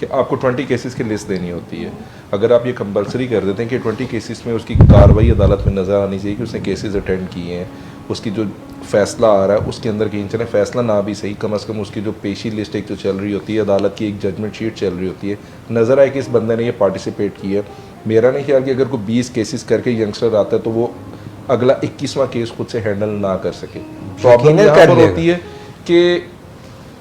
कि आपको 20 केसेस की लिस्ट देनी होती है। अगर आप ये कंपलसरी कर देते हैं कि 20 केसेस में उसकी कार्रवाई अदालत में नज़र आनी चाहिए कि उसने केसेस अटेंड किए हैं, उसकी जो फैसला आ रहा है उसके अंदर कहीं चले, फैसला ना भी सही, कम से कम उसकी जो पेशी लिस्ट एक जो चल रही होती है, अदालत की एक जजमेंट शीट चल रही होती है, नज़र आए कि इस बंदे ने ये पार्टिसिपेट किया। मेरा नहीं ख्याल कि अगर कोई 20 केसेस करके यंगस्टर आता है तो वो अगला 21वां केस खुद से हैंडल ना कर सके। प्रॉब्लम यहाँ पर होती है कि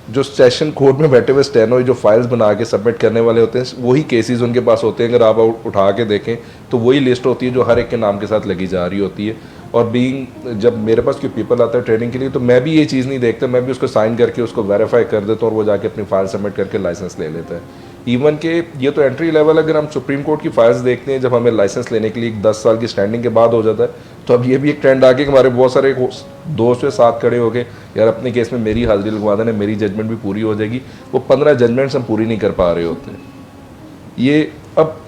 जो सेशन कोर्ट में बैठे हुए स्टेनो जो फाइल्स बना के सबमिट करने वाले होते हैं वही केसेस उनके पास होते हैं। अगर आप उठा के देखें तो वही लिस्ट होती है जो हर एक के नाम के साथ लगी जा रही होती है। और बीइंग जब मेरे पास कोई पीपल आता है ट्रेनिंग के लिए तो मैं भी ये चीज़ नहीं देखता, मैं भी उसको साइन करके उसको वेरीफाई कर देता हूँ और वो जाके अपनी फाइल सबमिट करके लाइसेंस ले लेता है। इवन के ये तो एंट्री लेवल, अगर हम सुप्रीम कोर्ट की फाइल्स देखते हैं जब हमें लाइसेंस लेने के लिए 10 साल की स्टैंडिंग के बाद हो जाता है, तो अब ये भी एक ट्रेंड आ गया कि हमारे बहुत सारे दोस्त के साथ खड़े हो गए, यार अपने केस में मेरी हाजिरी लगवा देना, मेरी जजमेंट भी पूरी हो जाएगी। वो 15 जजमेंट्स हम पूरी नहीं कर पा रहे होते।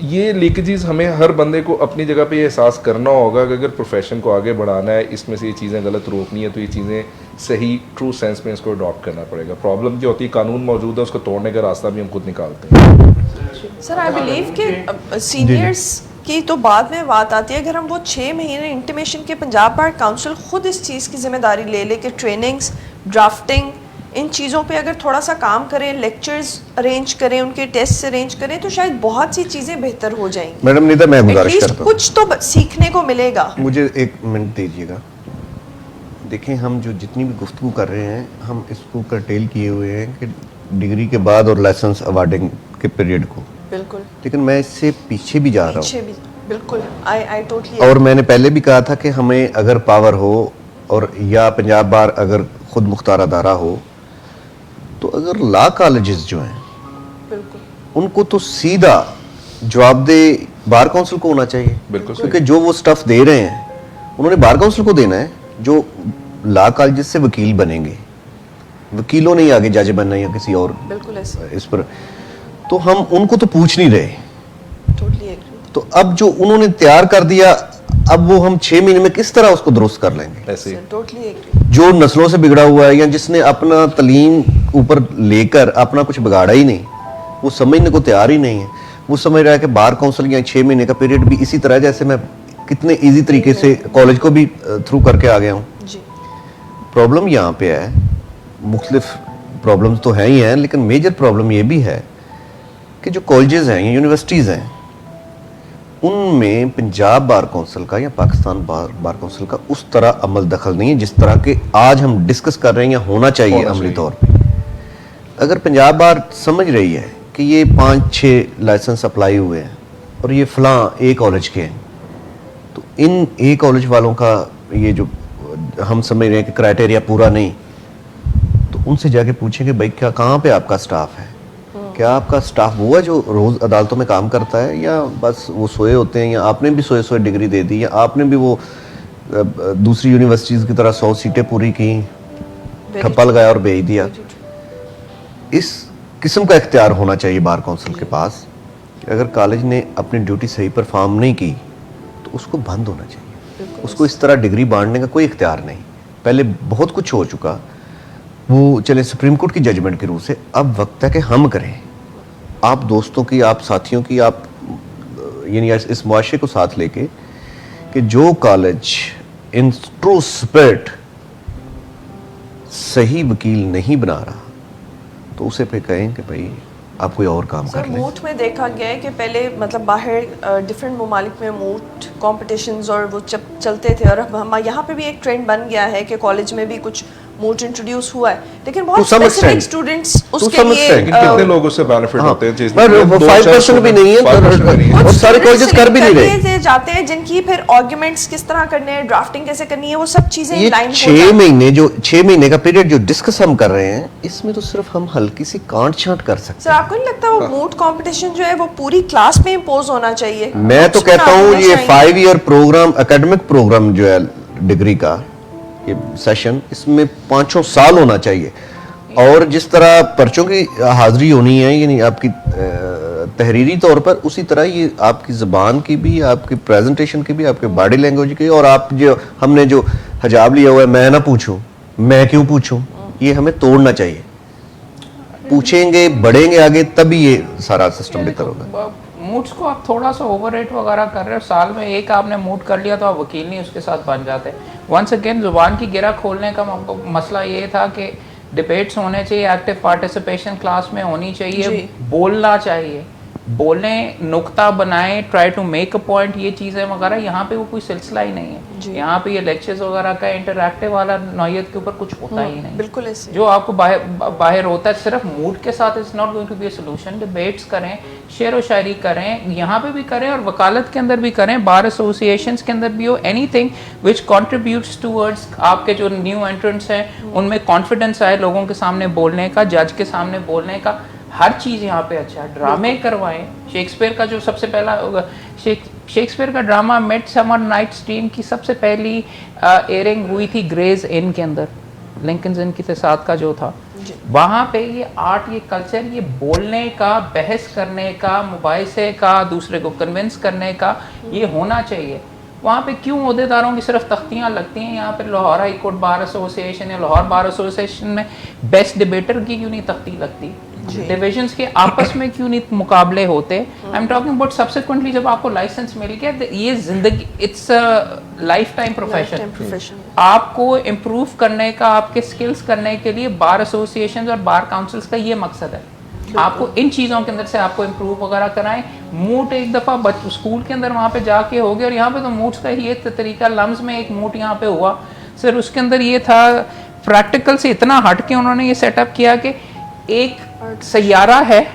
ये लीकेजेस हमें हर बंदे को अपनी जगह पे ये एहसास करना होगा कि अगर प्रोफेशन को आगे बढ़ाना है, इसमें से ये चीज़ें गलत रोकनी है, तो ये चीज़ें सही ट्रू सेंस में इसको अडॉप्ट करना पड़ेगा। प्रॉब्लम क्या होती है, कानून मौजूद है, उसको तोड़ने का रास्ता भी हम खुद निकालते हैं। सर आई बिलीव कि सीनियर्स की तो बाद में बात आती है। अगर हम वो 6 महीने इंटीमेशन के पंजाब बार काउंसिल खुद इस चीज़ की जिम्मेदारी ले ले कि ट्रेनिंग्स, ड्राफ्टिंग, इन चीज़ों पे अगर थोड़ा सा काम करें, लेक्चर्स अरेंज करें, उनके टेस्ट अरेंज करें, तो शायद बहुत सी चीज़ें बेहतर हो जाएंगी। मैडम निदा, मैं गुजारिश At least करता हूँ, कुछ तो सीखने को मिलेगा। मुझे 1 मिनट दीजिएगा। देखें, हम जो जितनी भी गुफ्तगू कर रहे हैं, हम इसको कर्टेल किए हुए हैं कि डिग्री के बाद और लाइसेंस अवार्डिंग के पीरियड को, बिल्कुल लेकिन मैं इससे पीछे भी जा रहा हूँ। पीछे भी बिल्कुल आई टोटली। और मैंने पहले भी कहा था कि हमें अगर पावर हो और या पंजाब बार अगर खुद मुख्तार अदारा हो, तो अगर लॉ कॉलेजेस जो हैं बिल्कुल उनको तो सीधा जवाबदेह बार काउंसिल को होना चाहिए। बिल्कुल क्योंकि जो वो स्टफ दे रहे हैं उन्होंने बार काउंसिल को देना है, जो लॉ कॉलेजेस से वकील बनेंगे। वकीलों ने ही आगे जज बनना है या किसी और बिल्कुल ऐसे इस पर, तो हम उनको तो पूछ नहीं रहे। Totally agree. तो अब जो उन्होंने तैयार कर दिया, अब वो हम 6 महीने में किस तरह उसको दुरुस्त कर लेंगे? ऐसे ही टोटली एग्री। जो नस्लों से बिगड़ा हुआ है या जिसने अपना तलीम ऊपर लेकर अपना कुछ बिगाड़ा ही नहीं, वो समझने को तैयार ही नहीं है। वो समझ रहा है कि बार काउंसिल या 6 महीने का पीरियड भी इसी तरह, जैसे मैं कितने इजी तरीके से कॉलेज को भी थ्रू करके आ गया हूँ। जी प्रॉब्लम यहाँ पे है, मुख्तलिफ प्रॉब्लम्स तो हैं ही हैं, लेकिन मेजर प्रॉब्लम ये भी है कि जो कॉलेजेस हैं या यूनिवर्सिटीज़ हैं, उनमें पंजाब बार काउंसिल का या पाकिस्तान बार काउंसिल का उस तरह अमल दखल नहीं है जिस तरह के आज हम डिस्कस कर रहे हैं या होना चाहिए अमली तौर पे। अगर पंजाब बार समझ रही है कि ये 5-6 लाइसेंस अप्लाई हुए हैं और ये फलां ए कॉलेज के हैं, तो इन ए कॉलेज वालों का ये जो हम समझ रहे हैं कि क्राइटेरिया पूरा नहीं, तो उनसे जाके पूछेंगे भाई क्या कहाँ पे आपका स्टाफ है? क्या आपका स्टाफ वो है जो रोज़ अदालतों में काम करता है, या बस वो सोए होते हैं, या आपने भी सोए डिग्री दे दी, या आपने भी वो दूसरी यूनिवर्सिटीज़ की तरह 100 सीटें पूरी की, ठप्पा लगाया और भेज दिया? इस किस्म का इख्तियार होना चाहिए बार काउंसिल के पास। अगर कॉलेज ने अपनी ड्यूटी सही परफॉर्म नहीं की तो उसको बंद होना चाहिए। उसको इस तरह डिग्री बांटने का कोई इख्तियार नहीं। पहले बहुत कुछ हो चुका, वो चले सुप्रीम कोर्ट की जजमेंट के रूप से, अब वक्त है कि हम करें। आप दोस्तों की, आप साथियों की, आप यानी इस मुआशरे को साथ लेके कि जो कॉलेज इन ट्रू स्पिरिट सही वकील नहीं बना रहा, तो उसे पे कहें कि भाई आप कोई और काम सर कर लें। मूट में देखा गया है कि पहले मतलब बाहर डिफरेंट ममालिक में मूट कॉम्पिटिशन्स और वो चलते थे, और अब हम यहाँ पे भी एक ट्रेंड बन गया है कि कॉलेज में भी कुछ मूट इंट्रोड्यूस हुआ है, लेकिन बहुत स्पेसिफिक स्टूडेंट्स उसके लिए लेकिन कितने लोग उससे बेनिफिट होते हैं चीज पर वो 5% भी नहीं है और सारे कॉलेजेस कर भी नहीं रहे। जाते हैं जिनकी फिर आर्गुमेंट्स किस तरह करने हैं, ड्राफ्टिंग कैसे करनी है, वो सब चीजें ये लाइन 6 महीने का पीरियड जो डिस्कस हम कर रहे हैं, इसमें तो सिर्फ हम हल्की सी कांट छांट कर सकते सर आपको नहीं लगता वो मूट कंपटीशन जो है वो पूरी क्लास में इंपोज होना चाहिए? हैं। मैं तो कहता हूँ ये 5 ईयर प्रोग्राम, एकेडमिक प्रोग्राम जो है डिग्री का, ये सेशन, इसमें 5 साल होना चाहिए। और जिस तरह पर्चों की हाजिरी होनी है, यानी आपकी तहरीरी तौर पर, उसी तरह ये आपकी ज़बान की भी, आपकी प्रेजेंटेशन की भी, आपके बॉडी लैंग्वेज की, और आप जो हमने जो हिजाब लिया हुआ है, मैं ना पूछूं, मैं क्यों पूछूं, ये हमें तोड़ना चाहिए। पूछेंगे, बढ़ेंगे आगे, तभी ये सारा सिस्टम बेहतर होगा। मूड्स को आप थोड़ा सा ओवररेट वगैरह कर रहे हो। साल में एक आपने मूड कर लिया तो आप वकील नहीं उसके साथ बन जाते। वंस अगेन जुबान की गिरा खोलने का मसला ये था कि डिबेट्स होने चाहिए, एक्टिव पार्टिसिपेशन क्लास में होनी चाहिए, बोलना चाहिए। बोलें, नुक्ता बनाएं, try to make a point, ये चीज़ें वगैरह, यहाँ पे वो कोई सिलसिला ही नहीं है। यहाँ पे ये लेक्चर्स वगैरह का इंटरैक्टिव वाला नौयत के ऊपर कुछ होता ही नहीं। बिल्कुल ऐसे जो आपको बाहर होता है सिर्फ मूड के साथ, it's not going to be a solution. Debates करें, शेर व शायरी करें, यहाँ पे भी करें और वकालत के अंदर भी करें, बार एसोसिएशंस के अंदर भी हो, एनीथिंग विच कॉन्ट्रीब्यूट्स टूवर्ड्स आपके जो न्यू एंट्रेंट्स हैं उनमें कॉन्फिडेंस आए लोगों के सामने बोलने का, जज के सामने बोलने का, हर चीज़ यहाँ पे अच्छा है। ड्रामे करवाएं, शेक्सपियर का जो सबसे पहला शेक्सपियर का drama Midsummer Night's Dream की सबसे पहली एयरिंग हुई थी ग्रेज इन के अंदर, लिंकन्स इन के साथ का जो था, वहाँ पे ये आर्ट, ये कल्चर, ये बोलने का, बहस करने का, मुबाहिसे का, दूसरे को कन्विंस करने का, ये होना चाहिए। वहाँ पे क्यों ओहदेदारों की सिर्फ तख्तियाँ लगती हैं? यहाँ पे Lahore high court bar association या लाहौर बार एसोसिएशन में बेस्ट डिबेटर की क्यों नहीं तख्ती लगती? डिविजन्स के आपस में क्यों नहीं मुकाबले होते? I am talking about subsequently जब आपको लाइसेंस मिल गया, ये जिंदगी, it's a life time profession. आपको इम्प्रूव करने का, आपके स्किल्स करने के लिए बार एसोसिएशन और बार काउंसिल्स का ये मकसद है। आपको इन चीज़ों के अंदर से आपको इम्प्रूव वगैरह कराएं। मूट एक दफ़ा स्कूल के अंदर वहाँ पे जाके हो गया, और यहाँ पे तो मूट्स का ही एक तरीका, लम्स में एक मूट यहाँ पे हुआ सर, उसके अंदर ये था प्रैक्टिकल से इतना हट के उन्होंने ये सेटअप किया कि एक सैयारा है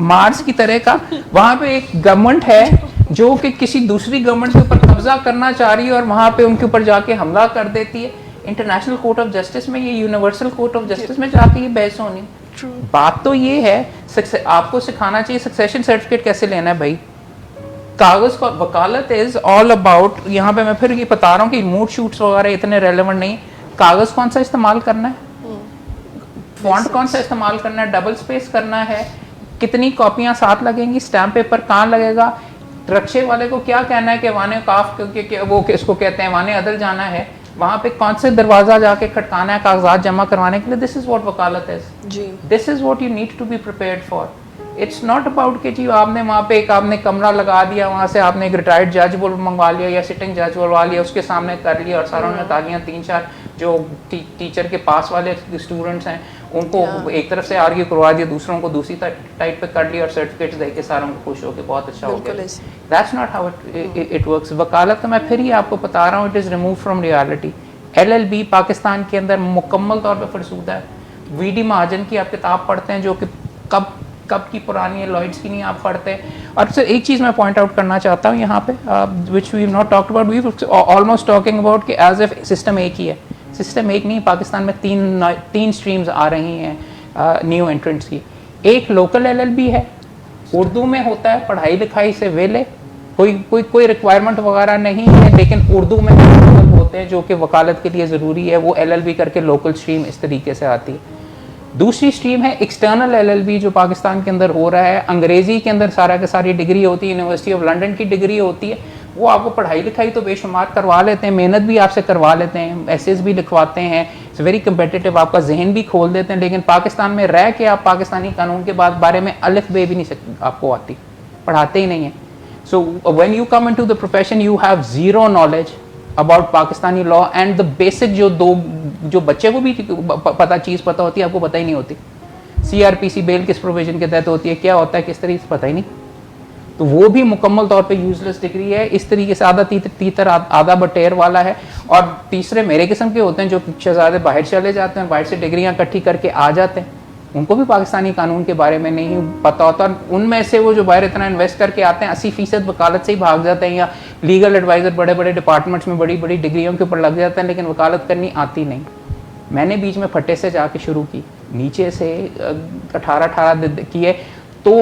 मार्स की तरह का, वहाँ पे एक गवर्नमेंट है जो कि किसी दूसरी गवर्नमेंट के ऊपर कब्जा करना चाह रही है और वहाँ पे उनके ऊपर जाके हमला कर देती है। इंटरनेशनल कोर्ट ऑफ जस्टिस में, ये यूनिवर्सल कोर्ट ऑफ जस्टिस में जाके ये बहस होनी। बात तो ये है, आपको सिखाना चाहिए सक्सेशन सर्टिफिकेट कैसे लेना है भाई। कागज का वकालत इज ऑल अबाउट, यहाँ पे मैं फिर ये बता रहा हूँ कि मूड शूट्स वगैरह इतने रेलेवेंट नहीं। कागज कौन सा इस्तेमाल करना है, फॉन्ट कौन सा इस्तेमाल करना है, डबल स्पेस करना है, कितनी कॉपियां साथ लगेंगी, स्टैम्प पेपर कहाँ लगेगा, रक्शे वाले को क्या कहना है कि वाने काफ वो किसको कहते हैं, वाने अदल जाना है, वहाँ पे कौन से दरवाजा जाके खटकाना है कागजात जमा करवाने के लिए। दिस इज व्हाट वकालत है, this is what you need to be prepared for. It's not about कि जी आपने वहाँ पे एक आपने कमरा लगा दिया, वहाँ से आपने एक रिटायर्ड जज बोल मंगवा लिया या सिटिंग जज बुलवा लिया, उसके सामने कर लिया और सारों ने तालियां, 3-4 जो टीचर के पास वाले स्टूडेंट्स हैं उनको एक तरफ से आर्ग्यू करवा दिया, दूसरों को दूसरी टाइप पे कर लिया और सर्टिफिकेट्स दे के सारों को खुश हो के बहुत अच्छा हो गया। That's not how it works. वकालत का मैं फिर ही आपको बता रहा हूँ, it is remove from reality. LLB Pakistan के अंदर मुकम्मल तौर पर फरसूदा है। VD महाजन की आप किताब पढ़ते हैं जो कि कब की पुरानी है, लॉयड्स की नहीं आप पढ़ते। और सर एक चीज़ मैं पॉइंट आउट करना चाहता हूँ यहाँ पे, which we have not talked about, we almost talking about कि एज एफ सिस्टम एक ही है। सिस्टम एक नहीं, पाकिस्तान में तीन स्ट्रीम्स आ रही हैं न्यू एंट्रेंट्स की। एक लोकल LLB है, उर्दू में होता है, पढ़ाई लिखाई से वेले, कोई रिक्वायरमेंट वगैरह नहीं है, लेकिन उर्दू में होते हैं जो कि वकालत के लिए ज़रूरी है, वो LLB करके लोकल स्ट्रीम इस तरीके से आती है। दूसरी स्ट्रीम है एक्सटर्नल LLB जो पाकिस्तान के अंदर हो रहा है, अंग्रेज़ी के अंदर सारा का सारी डिग्री होती है, यूनिवर्सिटी ऑफ लंदन की डिग्री होती है, वो आपको पढ़ाई लिखाई तो बेशुमार करवा लेते हैं, मेहनत भी आपसे करवा लेते हैं, एसेस भी लिखवाते हैं, इट्स वेरी कम्पिटिटिव, आपका जहन भी खोल देते हैं, लेकिन पाकिस्तान में रह के आप पाकिस्तानी कानून के बारे में अलिफ बे भी नहीं आपको आती, पढ़ाते ही नहीं है। So when you come into the profession you have zero knowledge about Pakistani law and the basic जो बच्चे को भी चीज़ पता होती है, आपको पता ही नहीं होती। CRPC बेल किस प्रोविजन के तहत होती है, क्या होता है, किस तरीके से पता ही नहीं, तो वो भी मुकम्मल तौर पे यूजलेस डिग्री है। इस तरीके से आधा तीतर आधा बटेर वाला है। और तीसरे मेरे किस्म के होते हैं जो शहजादे बाहर चले जाते हैं, बाहर से डिग्रियां इकट्ठी करके आ जाते हैं, उनको भी पाकिस्तानी कानून के बारे में नहीं पता होता। और उनमें से वो जो बाहर इतना इन्वेस्ट करके आते हैं 80% वकालत से ही भाग जाते हैं, या लीगल एडवाइज़र बड़े बड़े डिपार्टमेंट्स में बड़ी बड़ी डिग्रियों के ऊपर लग जाते हैं, लेकिन वकालत करनी आती नहीं। मैंने बीच में फटे से जाके शुरू की, नीचे से 18 किए तो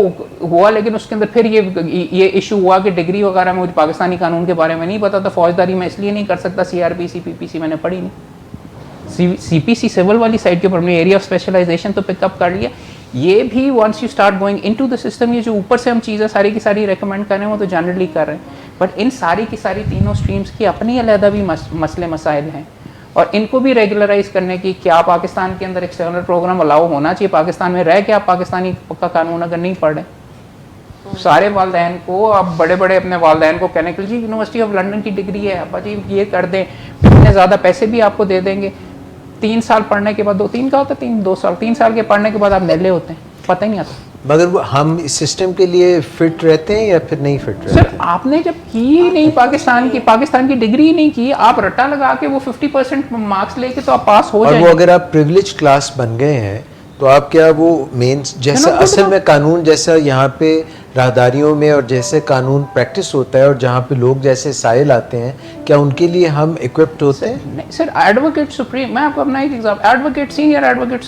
हुआ, लेकिन उसके अंदर फिर ये इशू हुआ कि डिग्री वगैरह में मुझे पाकिस्तानी कानून के बारे में नहीं पता था। फौजदारी में इसलिए नहीं कर सकता, CRPC PPC मैंने पढ़ी नहीं, CPC सिविल वाली साइड के ऊपर हमने एरिया ऑफ स्पेशलाइजेशन तो पिकअप कर लिया। ये भी once you start going into the system, ये जो ऊपर से हम चीज़ें सारी की सारी रेकमेंड कर रहे हैं वो तो जनरली कर रहे हैं, बट इन सारी की सारी तीनों स्ट्रीम्स की अपनी अलहदा भी मसले मसाइल हैं, और इनको भी रेगुलराइज करने की क्या पाकिस्तान के अंदर एक्सटर्नल प्रोग्राम अलाउ होना चाहिए। पाकिस्तान में रह के आप पाकिस्तानी का कानून अगर नहीं पढ़ रहे, सारे वालदैन को आप बड़े बड़े अपने वालदैन को कहने के लिए जी यूनिवर्सिटी ऑफ लंदन की डिग्री है, अब्बा जी ये कर दें, इतने ज़्यादा पैसे भी आपको दे देंगे। 3 साल पढ़ने के बाद 2 साल के पढ़ने के बाद आप नैले होते हैं, पता ही नहीं आता। मगर हम इस सिस्टम के लिए फिट रहते हैं या फिर नहीं फिट रहते सर आपने जब की ही नहीं पाकिस्तान की डिग्री ही नहीं की, आप रट्टा लगा के वो 50% मार्क्स लेके तो आप पास हो और जाएंगे। वो अगर आप प्रिविलेज क्लास बन गए हैं तो आप क्या वो मेन जैसा असल में कानून जैसा यहाँ पे राहदारियों में और जैसे कानून प्रैक्टिस होता है और जहाँ पे लोग जैसे साइल आते हैं, क्या उनके लिए हम इक्विप्ड होते हैं? नहीं सर, एडवोकेट सुप्रीम, मैं आपको अपना एक example, advocate senior advocate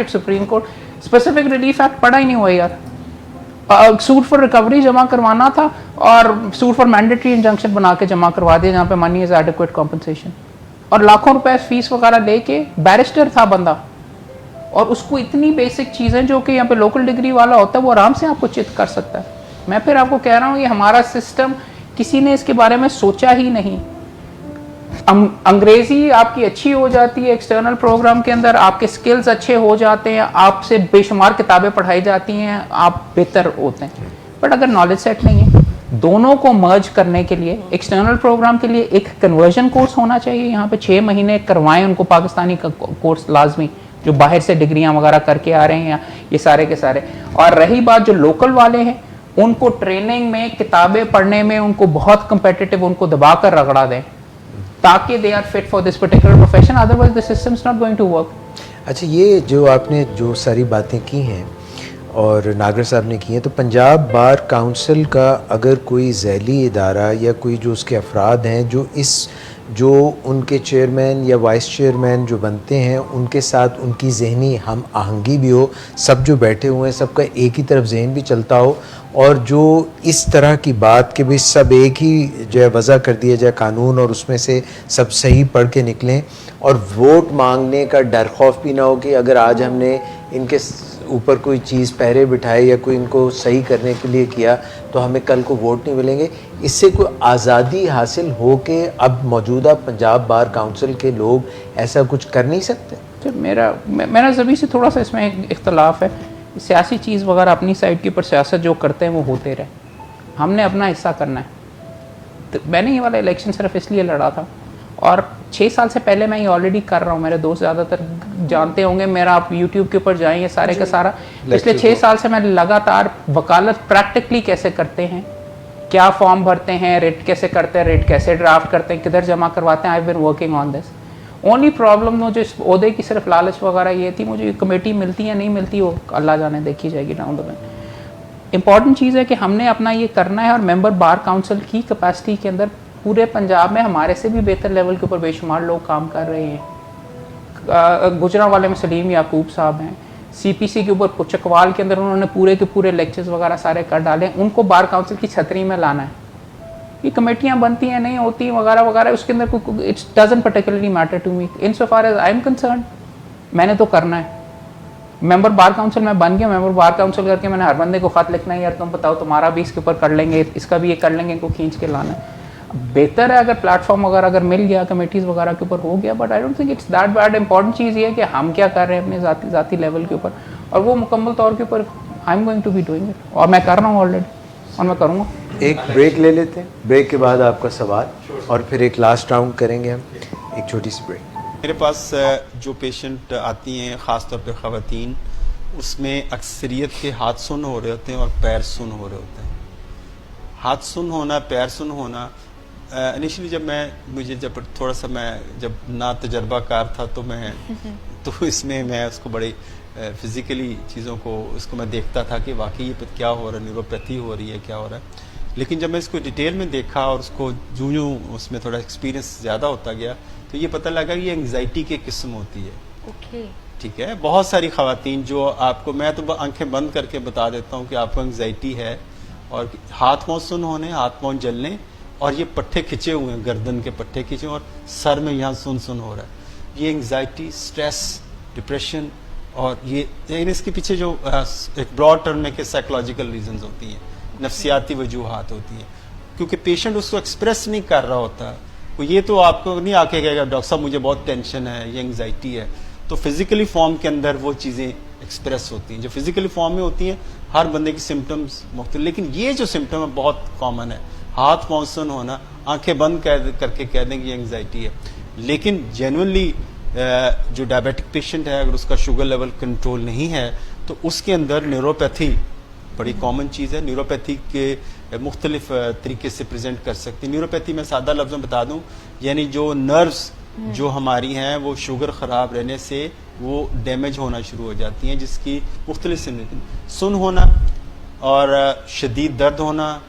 supreme court specific relief act पढ़ा ही नहीं हुआ यार। सूट फॉर रिकवरी जमा करवाना था और सूट फॉर मैंडेटरी इंजंक्शन बना के जमा करवा दिया जहाँ पे मनी इज एडिक्वेट कॉम्पनसेशन, और लाखों रुपए फीस वगैरह लेके बैरिस्टर था बंदा, और उसको इतनी बेसिक चीज़ें जो कि यहाँ पे लोकल डिग्री वाला होता है वो आराम से आपको चित कर सकता है। मैं फिर आपको कह रहा हूँ कि हमारा सिस्टम, किसी ने इसके बारे में सोचा ही नहीं। अंग्रेजी आपकी अच्छी हो जाती है एक्सटर्नल प्रोग्राम के अंदर, आपके स्किल्स अच्छे हो जाते हैं, आपसे बेशुमार किताबें पढ़ाई जाती हैं, आप बेहतर होते हैं। बट अगर नॉलेज सेट नहीं है, दोनों को मर्ज करने के लिए एक्सटर्नल प्रोग्राम के लिए एक कन्वर्जन कोर्स होना चाहिए। यहाँ पे 6 महीने करवाएं उनको पाकिस्तानी का कोर्स लाजमी, जो बाहर से डिग्रियां वगैरह करके आ रहे हैं ये सारे के सारे। और रही बात जो लोकल वाले हैं, उनको ट्रेनिंग में, किताबें पढ़ने में उनको बहुत कंपेटिटिव, उनको दबा कर रगड़ा दें ताकि they are fit for this particular profession, otherwise the system is not going to work. अच्छा, ये जो आपने जो सारी बातें की हैं और नागर साहब ने की हैं, तो पंजाब बार काउंसिल का अगर कोई झैली इदारा या कोई जो उसके अफराद हैं जो उनके चेयरमैन या वाइस चेयरमैन जो बनते हैं, उनके साथ उनकी जहनी हम आहंगी भी हो, सब जो बैठे हुए हैं सबका एक ही तरफ जहन भी चलता हो, और जो इस तरह की बात कि भाई सब एक ही जो है वज़ा कर दिया जाए कानून और उसमें से सब सही पढ़ के निकलें, और वोट मांगने का डर खौफ भी ना हो कि अगर आज हमने इनके ऊपर कोई चीज़ पहरे बिठाए या कोई इनको सही करने के लिए किया तो हमें कल को वोट नहीं मिलेंगे। इससे कोई आज़ादी हासिल हो के अब मौजूदा पंजाब बार काउंसिल के लोग ऐसा कुछ कर नहीं सकते? तो मेरा ज़बी से थोड़ा सा इसमें इख्तलाफ है। सियासी चीज़ वगैरह अपनी साइड के ऊपर सियासत जो करते हैं वो होते रहे, हमने अपना हिस्सा करना है। तो मैंने ये वाला इलेक्शन सिर्फ इसलिए लड़ा था, और 6 साल से पहले मैं ये ऑलरेडी कर रहा हूँ। मेरे दोस्त ज़्यादातर जानते होंगे, मेरा आप यूट्यूब के ऊपर जाएंगे सारे का सारा, पिछले 6 साल से मैं लगातार वकालत प्रैक्टिकली कैसे करते हैं, क्या फॉर्म भरते हैं, रेट कैसे करते हैं, रेट कैसे ड्राफ्ट करते हैं, किधर जमा करवाते हैं, I have been working on this. Only problem जो इस ओहदे की सिर्फ लालच वगैरह ये थी, मुझे कमेटी मिलती या नहीं मिलती वो अल्लाह जाने, देखी जाएगी डाउन द लाइन। इंपॉर्टेंट चीज़ है कि हमने अपना ये करना है, और मेंबर बार काउंसिल की कैपेसिटी के अंदर पूरे पंजाब में हमारे से भी बेहतर लेवल के ऊपर बेशुमार लोग काम कर रहे हैं। गुजरांवाले में सलीम याकूब साहब हैं, CPC के ऊपर चकवाल के अंदर उन्होंने पूरे के पूरे लेक्चर्स वगैरह सारे कर डाले। उनको बार काउंसिल की छतरी में लाना है। ये कमेटियां बनती हैं नहीं होती वगैरह वगैरह, उसके अंदर it's doesn't particularly matter to me in so far as I am concern. मैंने तो करना है। मेंबर बार काउंसिल में बन गया, मेंबर बार काउंसिल करके मैंने हर बंदे को खत लिखना है, यार तुम बताओ तुम्हारा भी इसके ऊपर कर लेंगे, इसका भी ये कर लेंगे, इनको खींच के लाना है। बेहतर है अगर प्लेटफॉर्म वगैरह अगर मिल गया, कमेटीज़ वगैरह के ऊपर हो गया, but I don't think it's that bad. Important चीज़ ये है कि हम क्या कर रहे हैं अपने ज़ाती लेवल के ऊपर, और वो मुकम्मल तौर के ऊपर I am going to be doing it, और मैं कर रहा हूँ ऑलरेडी, और मैं करूँगा। एक ब्रेक ले लेते हैं, ब्रेक के बाद आपका सवाल, और फिर एक लास्ट राउंड करेंगे हम, एक छोटी सी ब्रेक। मेरे पास जो पेशेंट आती हैं ख़ास तौर पे ख़वातीन, उसमें अक्सरियत के हाथ सुन हो रहे होते हैं और पैर सुन हो रहे होते हैं। हाथ सुन होना, पैर सुन होना, इनिशियली जब थोड़ा सा मैं जब ना तजर्बाकार था तो इसमें मैं उसको बड़ी फिज़िकली चीज़ों को उसको मैं देखता था कि वाकई ये क्या हो रहा है, न्यूरोपैथी हो रही है, क्या हो रहा है। लेकिन जब मैं इसको डिटेल में देखा और उसको यूं उसमें थोड़ा एक्सपीरियंस ज़्यादा होता गया तो ये पता लगा कि ये एंग्जाइटी की किस्म होती है। ओके, ठीक है। बहुत सारी ख़वातीन जो आपको, मैं तो आंखें बंद करके बता देता हूँ कि आपको एंग्जाइटी है, और हाथ पाँव सुन होने, हाथ पाँव जलने, और ये पट्टे खिंचे हुए हैं, गर्दन के पट्टे खिंचे, और सर में यहाँ सुन हो रहा है। ये एंग्जाइटी, स्ट्रेस, डिप्रेशन, और ये इसके पीछे जो एक ब्रॉड टर्म में के साइकोलॉजिकल रीजंस होती हैं, नफ्सियाती वजूहात होती हैं, क्योंकि पेशेंट उसको एक्सप्रेस नहीं कर रहा होता। तो ये तो आपको नहीं आके कहेगा डॉक्टर साहब मुझे बहुत टेंशन है, ये एंग्जाइटी है। तो फिजिकली फॉर्म के अंदर वो चीज़ें एक्सप्रेस होती हैं, जो फिजिकली फॉर्म में होती हैं। हर बंदे की सिम्टम्स मुख्तलिफ, लेकिन ये जो सिम्टम है बहुत कॉमन है, हाथ पाँव सुन होना, आंखें बंद करके कह देंगे एंग्जाइटी है। लेकिन जेन्युइनली जो डायबिटिक पेशेंट है, अगर उसका शुगर लेवल कंट्रोल नहीं है तो उसके अंदर न्यूरोपैथी बड़ी कॉमन चीज़ है। न्यूरोपैथी के मुख्तलिफ तरीके से प्रेजेंट कर सकती है। न्यूरोपैथी में सादा लफ्ज़ में बता दूं, यानी जो नर्व्स जो हमारी हैं वो शुगर ख़राब रहने से वो डैमेज होना शुरू हो जाती हैं, जिसकी मुख्तलिफ सुन होना और शदीद दर्द होना,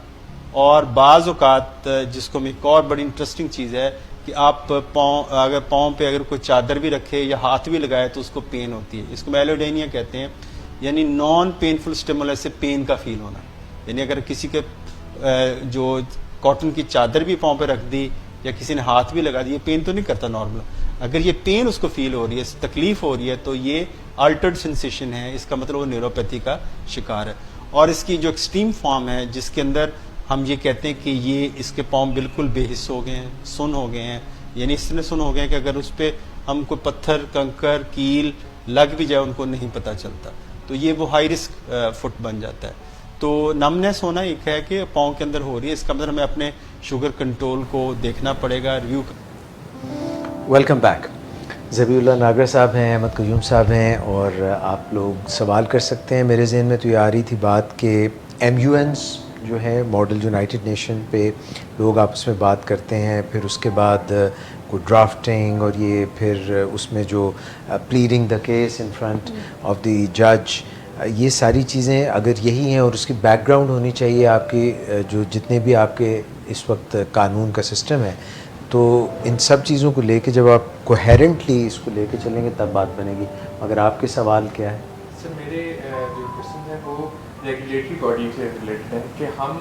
और बाज़ औक़ात जिसको में एक और बड़ी इंटरेस्टिंग चीज़ है कि आप पाँव पे अगर कोई चादर भी रखे या हाथ भी लगाए तो उसको पेन होती है। इसको मेलोडेनिया कहते हैं, यानी नॉन पेनफुल स्टिमुलस से पेन का फील होना। यानी अगर किसी के जो कॉटन की चादर भी पाँव पे रख दी या किसी ने हाथ भी लगा दिया, पेन तो नहीं करता नॉर्मल, अगर ये पेन उसको फील हो रही है, तकलीफ हो रही है, तो ये अल्टर्ड सेंसेशन है, इसका मतलब वो न्यूरोपैथी का शिकार है। और इसकी जो एक्सट्रीम फॉर्म है जिसके अंदर हम ये कहते हैं कि ये इसके पाँव बिल्कुल बेहिस हो गए हैं, सुन हो गए हैं, यानी इस तरह सुन हो गए हैं कि अगर उस पर हम कोई पत्थर, कंकर, कील लग भी जाए उनको नहीं पता चलता, तो ये वो हाई रिस्क फुट बन जाता है। तो नमनेस होना एक है कि पाँव के अंदर हो रही है, इसका मतलब हमें अपने शुगर कंट्रोल को देखना पड़ेगा, review. Welcome back. Zabiullah Nagra sahab हैं, अहमद कयूम साहब हैं, और आप लोग सवाल कर सकते हैं। मेरे जहन में तो ये आ रही थी बात कि MUNs जो है मॉडल यूनाइटेड नेशन पे लोग आपस में बात करते हैं, फिर उसके बाद को ड्राफ्टिंग और ये फिर उसमें जो pleading the case in front of the जज, ये सारी चीज़ें अगर यही हैं और उसकी बैकग्राउंड होनी चाहिए आपकी, जो जितने भी आपके इस वक्त कानून का सिस्टम है, तो इन सब चीज़ों को लेके जब आप कोहेरेंटली इसको लेके चलेंगे तब बात बनेगी। मगर आपके सवाल क्या है? सर मेरे जो क्वेश्चन है वो रेगुलेटरी बॉडी से रिलेटेड है कि हम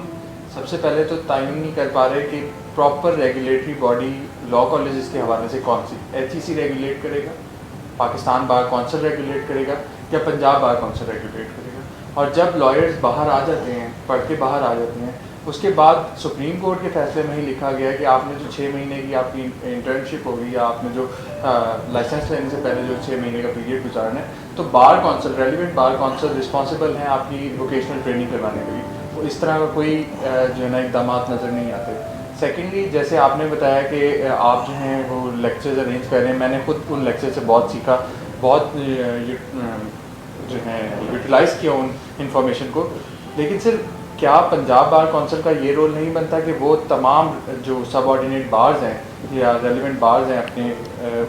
सबसे पहले तो तयन नहीं कर पा रहे कि proper regulatory body law colleges के हवाले से कौन सी, HEC रेगुलेट करेगा, पाकिस्तान बार काउंसिल रेगुलेट करेगा, या पंजाब बार काउंसिल रेगुलेट करेगा। और जब लॉयर्स बाहर आ जाते हैं, पढ़ के बाहर आ जाते हैं, उसके बाद सुप्रीम कोर्ट के फैसले में ही लिखा गया है कि आपने जो 6 महीने की आपकी इंटर्नशिप होगी या आपने जो लाइसेंस लेने से पहले जो 6 महीने का पीरियड गुजारना है, तो bar council, relevant bar council responsible हैं आपकी वोकेशनल ट्रेनिंग करवाने के लिए। तो इस तरह का कोई जो है ना इकदाम नज़र नहीं आते। सेकेंडली, जैसे आपने बताया कि आप जो हैं वो लेक्चर्स अरेंज कर रहे हैं, मैंने खुद उन लेक्चर से बहुत सीखा, बहुत जो है यूटिलाइज़ किया उन इंफॉर्मेशन को। लेकिन सिर्फ क्या पंजाब बार काउंसिल का ये रोल नहीं बनता कि वो तमाम जो सबऑर्डिनेट बार्स हैं या रेलिवेंट बार्स हैं अपने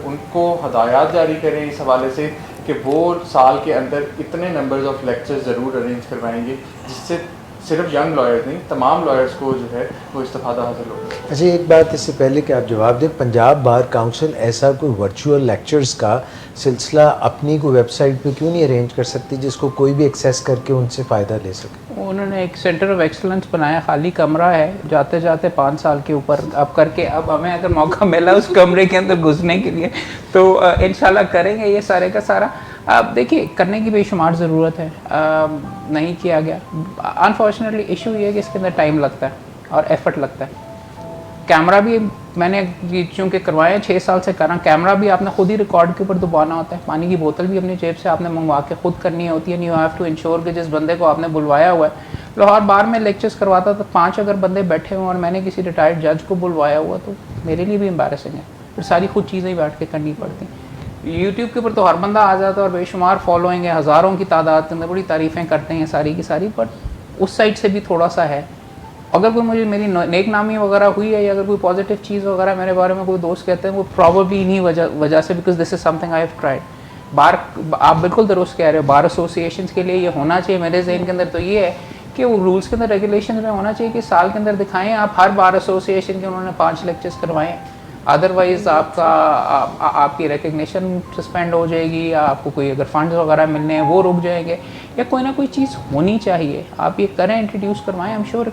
उनको हदायत जारी करें इस हवाले से कि वो साल के अंदर इतने नंबर्स ऑफ लेक्चर्स ज़रूर अरेंज करवाएंगे जिससे सिर्फ यंग लॉयर्स नहीं, तमाम लॉयर्स को जो है वो इस्तेफादा हासिल होगा। अच्छा, एक बात इससे पहले कि आप जवाब दें, पंजाब बार काउंसिल ऐसा कोई वर्चुअल लेक्चर्स का सिलसिला अपनी को वेबसाइट पे क्यों नहीं अरेंज कर सकती जिसको कोई भी एक्सेस करके उनसे फ़ायदा ले सके? उन्होंने एक सेंटर ऑफ एक्सलेंस बनाया, खाली कमरा है, जाते जाते 5 साल के ऊपर अब करके, अब हमें अगर मौका मिला उस कमरे के अंदर घुसने के लिए तो इंशाल्लाह करेंगे ये सारे का सारा। अब देखिए, करने की बेशुमार ज़रूरत है, नहीं किया गया। अनफॉर्चुनेटली इशू ये है कि इसके अंदर टाइम लगता है और एफर्ट लगता है। कैमरा भी मैंने चूँकि करवाए 6 साल से कर रहा, कैमरा भी आपने खुद ही रिकॉर्ड के ऊपर दबाना होता है, पानी की बोतल भी अपनी जेब से आपने मंगवा के खुद करनी होती है। यू हैव टू इंश्योर कि जिस बंदे को आपने बुलवाया हुआ है, लाहौर बार में लेक्चर्स करवाता तो 5 अगर बंदे बैठे हुए और मैंने किसी रिटायर्ड जज को बुलवाया हुआ तो मेरे लिए भी एम्बैरेसिंग है, फिर सारी खुद चीज़ें ही बैठ के करनी पड़ती। यूट्यूब के ऊपर तो हर बंदा आ जाता है और बेशुमार फॉलोइंग है, हज़ारों की तादाद के अंदर बड़ी तारीफ़ें करते हैं सारी की सारी, बट उस साइड से भी थोड़ा सा है। अगर कोई मुझे मेरी नेक नामी वगैरह हुई है या अगर कोई पॉजिटिव चीज़ वगैरह मेरे बारे में कोई दोस्त कहते हैं, वो प्रॉबली इन्हीं वजह से, because this is something I have tried. बार, आप बिल्कुल दुरुस्त कह रहे हो, बार एसोसिएशन के लिए ये होना चाहिए। मेरे जहन के अंदर तो ये है कि वो रूल्स के अंदर, रेगुलेशन में होना चाहिए कि साल के अंदर दिखाएं आप हर बार एसोसिएशन के उन्होंने 5 लेक्चर्स करवाएं, अदरवाइज़ आपकी रिकग्निशन सस्पेंड हो जाएगी, या आपको कोई अगर फंड्स वगैरह मिलने हैं वो रुक जाएंगे, या कोई ना कोई चीज़ होनी चाहिए। आप ये करें, इंट्रोड्यूस करवाएं, आई एम श्योर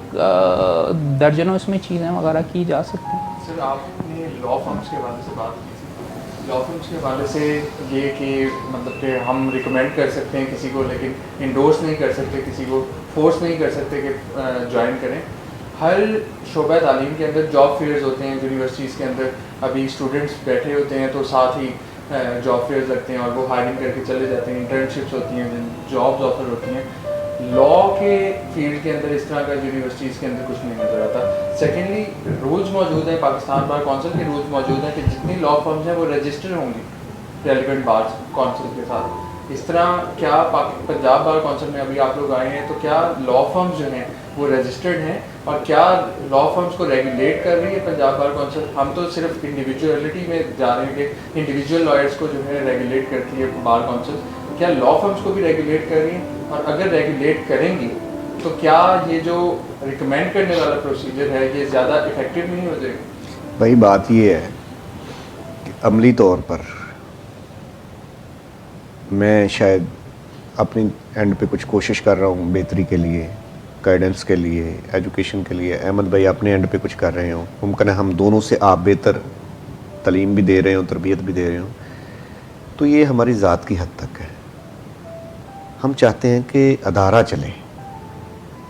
दर्जनों इसमें चीज़ें वगैरह की जा सकती हैं। सर, आपने लॉ फर्म्स के हवाले से बात की थी, लॉ फर्म्स के हवाले से ये कि मतलब कि हम रिकमेंड कर सकते हैं किसी को, लेकिन इंडोर्स नहीं कर सकते किसी को, फोर्स नहीं कर सकते कि ज्वाइन करें। हर शोबा तालीम के अंदर जॉब फेयर्स होते हैं यूनिवर्सिटीज़ के अंदर, अभी स्टूडेंट्स बैठे होते हैं तो साथ ही जॉब फेयर्स लगते हैं और वो हायरिंग करके चले जाते हैं, इंटर्नशिप्स होती हैं, जॉब्स ऑफर होती हैं। लॉ के फील्ड के अंदर इस तरह का यूनिवर्सिटीज़ के अंदर कुछ नहीं नज़र आता। सेकेंडली, रूल्स मौजूद हैं, पाकिस्तान बार काउंसिल के रूल्स मौजूद हैं कि जितनी लॉ फर्म्स हैं वो रजिस्टर होंगी रेलिवेंट बार काउंसिल के साथ, इस तरह क्या पंजाब बार काउंसिल में अभी आप लोग आए हैं तो क्या लॉ फर्म्स जो हैं वो रजिस्टर्ड हैं और क्या लॉ फर्म्स को रेगुलेट कर रही है पंजाब बार काउंसिल? हम तो सिर्फ इंडिविजुअलिटी में जा रहे हैं कि इंडिविजुअल लॉयर्स को जो है रेगुलेट करती है बार काउंसिल, क्या लॉ फर्म्स को भी रेगुलेट कर रही हैं? और अगर रेगुलेट करेंगी तो क्या ये जो रिकमेंड करने वाला प्रोसीजर है ये ज़्यादा इफेक्टिव नहीं हो जाएगा? भाई बात ये है कि अमली तौर पर मैं शायद अपनी एंड पे कुछ कोशिश कर रहा हूँ बेहतरी के लिए, गाइडेंस के लिए, एजुकेशन के लिए। अहमद भाई अपने एंड पे कुछ कर रहे हो, मुमकिन है हम दोनों से आप बेहतर तालीम भी दे रहे हो, तरबियत भी दे रहे हो, तो ये हमारी ज़ात की हद तक है। हम चाहते हैं कि अदारा चले।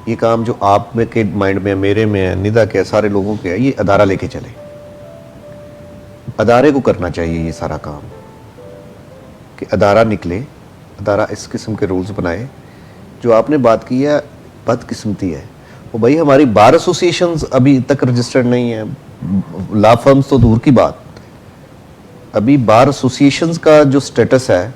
ये काम जो आप में के माइंड में है, मेरे में है, निदा के, सारे लोगों के है, ये अदारा लेके चले। अदारे को करना चाहिए ये सारा काम कि अदारा निकले, अदारा इस किस्म के रूल्स बनाए। जो आपने बात की है बदकिस्मती है वो भाई, हमारी बार एसोसिएशंस अभी तक रजिस्टर्ड नहीं है, लॉ फर्म्स तो दूर की बात। अभी बार एसोसिएशंस का जो स्टेटस है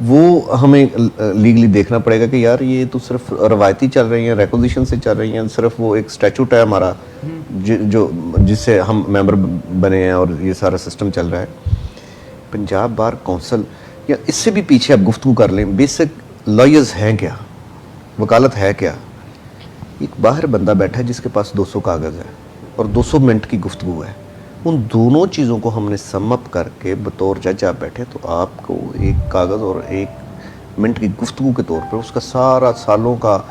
वो हमें लीगली देखना पड़ेगा कि यार ये तो सिर्फ रवायती चल रही हैं, रेकोजिशन से चल रही हैं, सिर्फ वो एक स्टैचूट है हमारा जिससे हम मेंबर बने हैं और ये सारा सिस्टम चल रहा है। पंजाब बार काउंसिल या इससे भी पीछे आप गुफ्तगू कर लें, बेसिक लॉयर्स हैं क्या, वकालत है क्या? एक बाहर बंदा बैठा है जिसके पास 200 कागज़ है और 200 मिनट की गुफ्तगू है। उन दोनों चीज़ों को हमने समअप करके बतौर जज आप बैठे तो आपको एक कागज़ और 1 मिनट की गुफ्तगू के तौर पर उसका सारा सालों का,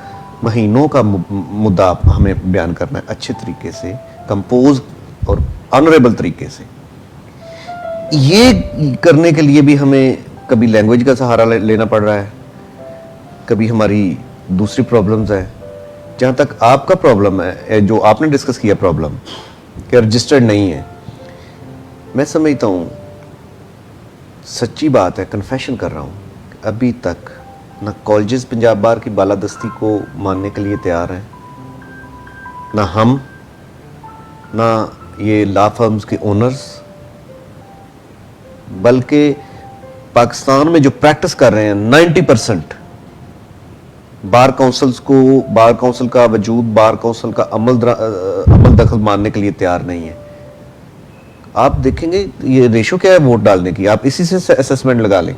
महीनों का मुद्दा हमें बयान करना है अच्छे तरीके से, कंपोज और ऑनरेबल तरीके से। ये करने के लिए भी हमें कभी लैंग्वेज का सहारा लेना पड़ रहा है, कभी हमारी दूसरी प्रॉब्लम्स है। जहाँ तक आपका प्रॉब्लम है, जो आपने डिस्कस किया प्रॉब्लम कि रजिस्टर्ड नहीं है, मैं समझता हूँ सच्ची बात है, कन्फेशन कर रहा हूँ, अभी तक ना कॉलेजेस पंजाब बार की बालादस्ती को मानने के लिए तैयार हैं, ना हम, ना ये लॉ फर्म्स के ओनर्स, बल्कि पाकिस्तान में जो प्रैक्टिस कर रहे हैं 90% बार काउंसिल्स को, बार काउंसिल का वजूद, बार काउंसिल का अमल दखल मानने के लिए तैयार नहीं है। आप देखेंगे ये रेशो क्या है वोट डालने की, आप इसी से असेसमेंट लगा लें।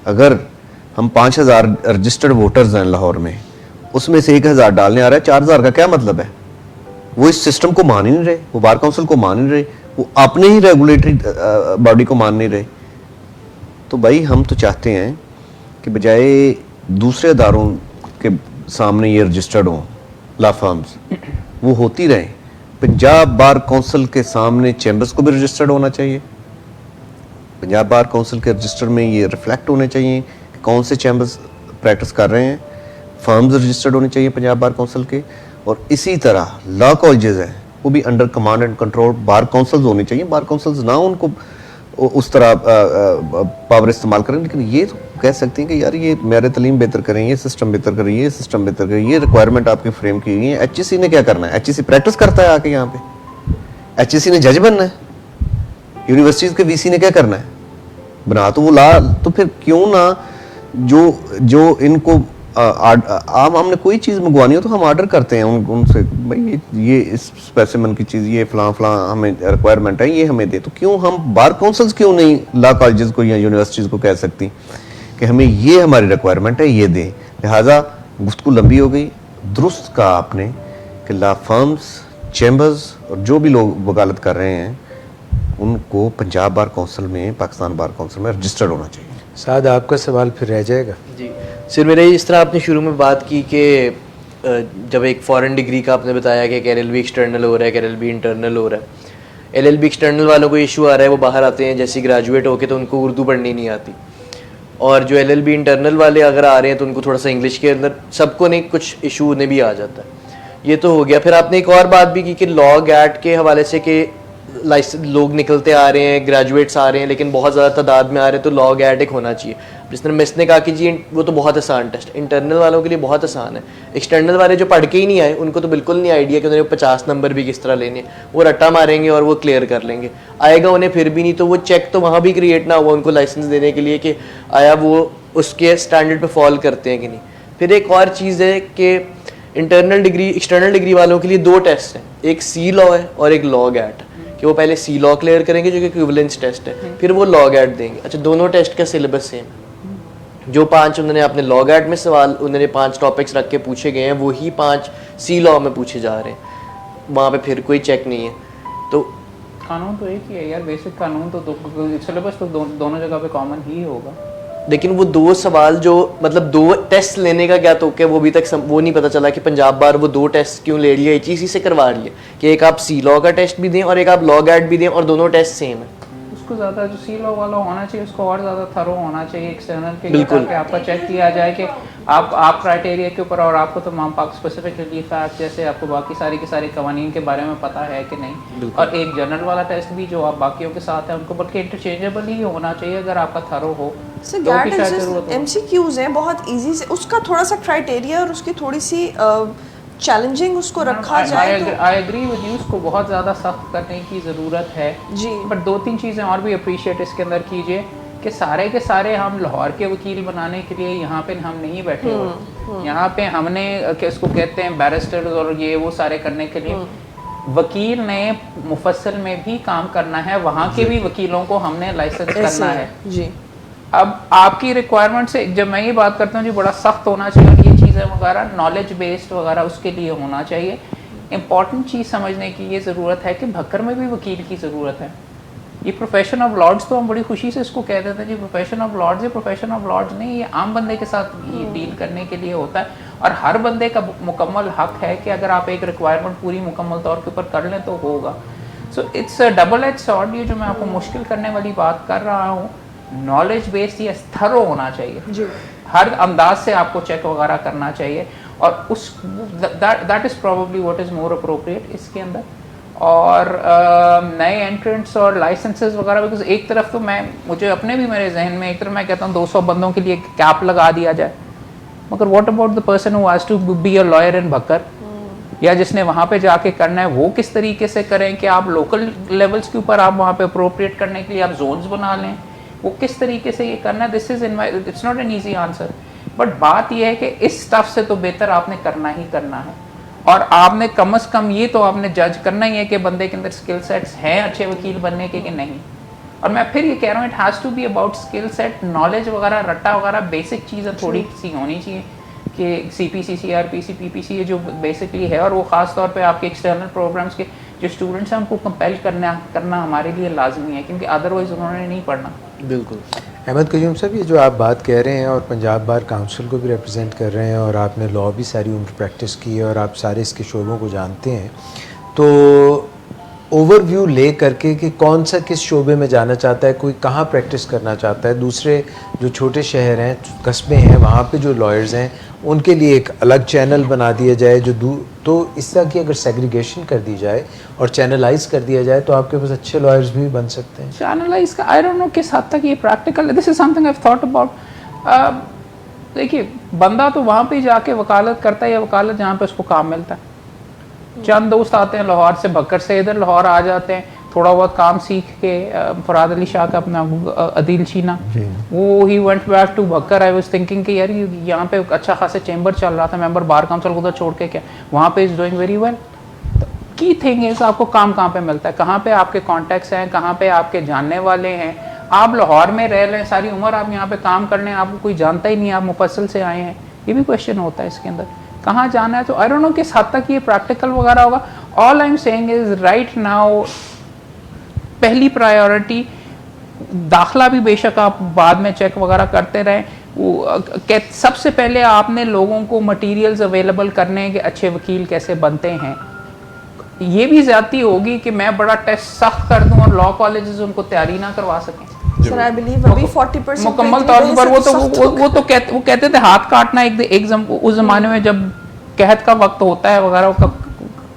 अगर हम 5000 रजिस्टर्ड वोटर्स हैं लाहौर में, उसमें से 1000 डालने आ रहा है, 4000 का क्या मतलब है? वो इस सिस्टम को मान ही नहीं रहे, वो बार काउंसिल को मान ही नहीं रहे, वो अपने ही रेगुलेटरी बॉडी को मान नहीं रहे। तो भाई हम तो चाहते हैं कि बजाय दूसरे अदारों के सामने ये रजिस्टर्ड हों लॉ फर्म्स, वो होती रहें। पंजाब बार काउंसिल के सामने चैम्बर्स को भी रजिस्टर्ड होना चाहिए। पंजाब बार काउंसिल के रजिस्टर में ये रिफ्लेक्ट होने चाहिए कि कौन से चैम्बर्स प्रैक्टिस कर रहे हैं। फर्म्स रजिस्टर्ड होने चाहिए पंजाब बार काउंसिल के, और इसी तरह लॉ कॉलेजेस हैं वो भी under command and control bar councils होने चाहिए। बार काउंसिल्स ना उनको उस तरह पावर इस्तेमाल करें, लेकिन ये तो कह सकते हैं कि यार ये मेरे तालीम बेहतर करें, ये सिस्टम बेहतर करें, ये सिस्टम बेहतर करें, ये रिक्वायरमेंट आपकी फ्रेम की हुई है। HEC ने क्या करना है? HEC प्रैक्टिस करता है आके यहाँ पे। HEC ने जज बनना है। यूनिवर्सिटीज़ के VC ने क्या करना है? बना तो वो ला, तो फिर क्यों ना जो इनको हमने कोई चीज़ मंगवानी हो तो हम ऑर्डर करते हैं उनसे, भाई ये इस स्पेसिमन की चीज़, ये फलां हमें रिक्वायरमेंट है, ये हमें दे। तो क्यों हम बार काउंसिल्स क्यों नहीं लॉ कॉलेजेस को या यूनिवर्सिटीज़ को कह सकती कि हमें ये हमारी रिक्वायरमेंट है, ये दें? लिहाजा गुफ्तगू लंबी हो गई। दुरुस्त कहा आपने कि लॉ फर्म्स, चैम्बर्स और जो भी लोग वकालत कर रहे हैं उनको पंजाब बार काउंसिल में, पाकिस्तान बार काउंसिल में रजिस्टर्ड होना चाहिए। साद आपका सवाल फिर रह जाएगा। जी सर, मेरे इस तरह आपने शुरू में बात की कि जब एक फ़ॉरेन डिग्री का आपने बताया कि LLB एक्सटर्नल हो रहा है, LLB इंटरनल हो रहा है। LLB एक्सटर्नल वालों को इशू आ रहा है, वो बाहर आते हैं जैसे ग्रेजुएट होके तो उनको उर्दू पढ़नी नहीं आती, और जो LLB इंटरनल वाले अगर आ रहे हैं तो उनको थोड़ा सा इंग्लिश के अंदर, सबको नहीं, कुछ इशू उन्हें भी आ जाता है। ये तो हो गया। फिर आपने एक और बात भी की कि लॉ गैट के हवाले से कि लाइसेंस लोग निकलते आ रहे हैं, ग्रेजुएट्स आ रहे हैं, लेकिन बहुत ज़्यादा तादाद में आ रहे हैं, तो लॉ गैट एक होना चाहिए। जिस तरह मिस ने कहा कि जी वो तो बहुत आसान टेस्ट, इंटरनल वालों के लिए बहुत आसान है। एक्सटर्नल वाले जो पढ़ के ही नहीं आए उनको तो बिल्कुल नहीं आइडिया कि उन्हें 50 नंबर भी किस तरह लेने हैं। वो रट्टा मारेंगे और वो क्लियर कर लेंगे, आएगा उन्हें फिर भी नहीं, तो वो चेक तो वहाँ भी क्रिएट ना हुआ उनको लाइसेंस देने के लिए कि आया वो उसके स्टैंडर्ड पे फॉल करते हैं कि नहीं। फिर एक और चीज़ है कि इंटरनल डिग्री एक्सटर्नल डिग्री वालों के लिए 2 टेस्ट हैं, एक सी लॉ है और एक लॉ गैट, कि वो पहले सी लॉ क्लियर करेंगे जो कि इक्विवेलेंस टेस्ट है, फिर वो लॉ गैट देंगे। अच्छा, दोनों टेस्ट का सिलेबस सेम है। जो 5 उन्होंने अपने लॉ गैट में सवाल उन्होंने 5 टॉपिक्स रख के पूछे गए हैं, वही 5 सी लॉ में पूछे जा रहे हैं, वहाँ पे फिर कोई चेक नहीं है। तो कानून तो एक ही है यार, बेसिक कानून तो सिलेबस तो दोनों जगह पे कॉमन ही होगा। लेकिन वो 2 सवाल जो मतलब 2 टेस्ट लेने का क्या तो क्या वो अभी तक वो नहीं पता चला कि पंजाब बार वो 2 टेस्ट क्यों ले लिया, एक चीज़ से करवा रही है कि एक आप सी लॉ का टेस्ट भी दें और एक आप लॉ गैट भी दें और दोनों टेस्ट सेम है। उसको ज़्यादा जो सी लॉ वाला होना चाहिए उसको और ज़्यादा थरो होना चाहिए एक्सटर्नल के लिए, बिल्कुल। ताकि आपका चेक किया जाए कि आप क्राइटेरिया के ऊपर और आपको तमाम पाक स्पेसिफिक रिलीफ एक्ट जैसे आपको बाकी सारी के सारे कवानीन के बारे में पता है कि नहीं, और एक जनरल वाला टेस्ट भी जो आप बाकियों के साथ है उनको बल्कि इंटरचेंजेबल ही होना चाहिए अगर आपका थरो हो। सर गैट एमसीक्यूज हैं बहुत इजी से, उसका थोड़ा सा क्राइटेरिया और उसकी थोड़ी सी चैलेंजिंग उसको रखा जाए तो आई एग्री विद यू, उसको बहुत ज़्यादा सख्त करने की ज़रूरत है जी। बट 2-3 चीज़ें और भी अप्रिशिएट इसके अंदर कीजिए कि सारे के सारे हम लाहौर के वकील बनाने के लिए यहाँ पे हम नहीं बैठे हुए। यहाँ पे हमने इसको कहते हैं बैरिस्टर्स और ये वो सारे करने के लिए वकील ने मुफस्सल में भी काम करना है, वहाँ के भी वकीलों को हमने लाइसेंस करना है जी। अब आपकी रिक्वायरमेंट से जब मैं ये बात करता हूँ जी बड़ा सख्त होना चाहिए ये चीज़ें वगैरह, नॉलेज बेस्ड वगैरह उसके लिए होना चाहिए। इंपॉर्टेंट चीज़ समझने की ये ज़रूरत है कि भक्कर में भी वकील की ज़रूरत है। ये प्रोफेशन ऑफ लॉर्ड्स तो हम बड़ी खुशी से इसको कह देते हैं जी प्रोफेशन ऑफ लॉर्ड्स, ये प्रोफेशन ऑफ लॉर्ड्स नहीं, ये आम बंदे के साथ डील करने के लिए होता है और हर बंदे का मुकम्मल हक है कि अगर आप एक रिक्वायरमेंट पूरी मुकम्मल तौर के ऊपर कर लें तो होगा। So it's double edge sword, ये जो मैं आपको मुश्किल करने वाली बात कर रहा हूँ, नॉलेज बेस्ड या थरो होना चाहिए जी। हर अंदाज से आपको चेक वगैरह करना चाहिए और उस that is probably what is more appropriate इसके अंदर। और नए एंट्रेंट्स और लाइसेंसेस वगैरह, बिकॉज एक तरफ तो मुझे अपने भी मेरे जहन में एक तरफ मैं कहता हूँ 200 बंदों के लिए कैप लगा दिया जाए, मगर what about the person who has to be a lawyer in Bhakkar, या जिसने वहाँ पे जाके करना है वो किस तरीके से करें कि आप लोकल लेवल्स के ऊपर आप वहाँ पे अप्रोप्रिएट करने के लिए आप जोन्स बना लें, वो किस तरीके से ये करना है। This is it's not an easy answer, but बात यह है कि इस स्टफ से तो बेहतर आपने करना ही करना है और आपने कम से कम ये तो आपने जज करना ही है कि बंदे के अंदर स्किल सेट्स हैं अच्छे वकील बनने के कि नहीं। और मैं फिर ये कह रहा हूँ it has to be about skill set, knowledge वगैरह रट्टा वगैरह बेसिक चीज़ें थोड़ी सी होनी चाहिए कि CPC CRPC PPC ये जो बेसिकली है, और वो ख़ास तौर पे आपके एक्सटर्नल प्रोग्राम्स के जो स्टूडेंट्स हैं उनको कंपेल करना हमारे लिए लाजमी है, क्योंकि अदरवाइज उन्होंने नहीं पढ़ना। बिल्कुल। अहमद कयूम साहब, ये जो आप बात कह रहे हैं और पंजाब बार काउंसिल को भी रिप्रेजेंट कर रहे हैं और आपने लॉ भी सारी उम्र प्रैक्टिस की है और आप सारे इसके शोबों को जानते हैं, तो ओवरव्यू ले करके कि कौन सा किस शोबे में जाना चाहता है, कोई कहाँ प्रैक्टिस करना चाहता है, दूसरे जो छोटे शहर हैं कस्बे हैं वहाँ पे जो लॉयर्स हैं उनके लिए एक अलग चैनल बना दिया जाए जो तो इस तरह की अगर सेग्रीगेशन कर दी जाए और चैनलाइज कर दिया जाए तो आपके पास अच्छे लॉयर्स भी बन सकते हैं। चैनलाइज का आई डोंट नो किस हद तक ये प्रैक्टिकल है, this is something I have thought about. देखिए बंदा तो वहाँ पे जाके वकालत करता है या वकालत जहाँ पे उसको काम मिलता है। चंद दोस्त आते हैं लाहौर से, भक्कर से इधर लाहौर आ जाते हैं, थोड़ा बहुत काम सीख के फराद अली शाह का अपना अदील शीना, वो ही went back to Bhakkar. I was thinking कि यार यहाँ पे अच्छा खासा चैम्बर चल रहा था, मेंबर बार काउंसिल को उधर छोड़ के क्या वहाँ पे is doing very well. Key thing is आपको काम कहाँ पे मिलता है, कहाँ पे आपके कॉन्टैक्ट्स हैं, कहाँ पे आपके जानने वाले हैं। आप लाहौर में रह लें सारी उम्र, आप यहाँ पे काम कर लें, आपको कोई जानता ही नहीं, आप मुफस्सिल से आए हैं, ये भी क्वेश्चन होता है इसके अंदर कहाँ जाना है। तो आई डोंट नो किस हद तक ये प्रैक्टिकल वगैरह होगा। All I am saying is right now पहली प्रायोरिटी दाखला भी बेशक आप बाद में चेक वगैरह करते रहें, सबसे पहले आपने लोगों को मटेरियल्स अवेलेबल करने के अच्छे वकील कैसे बनते हैं। ये भी ज्यादती होगी कि मैं बड़ा टेस्ट सख्त कर दूं और लॉ कॉलेजेस उनको तैयारी ना करवा सकें। सर आई बिलीव अभी 40% मुकम्मल तौर पर वो कहते थे हाथ काटना एक उस जमाने में जब कहत का वक्त होता है वगैरह वो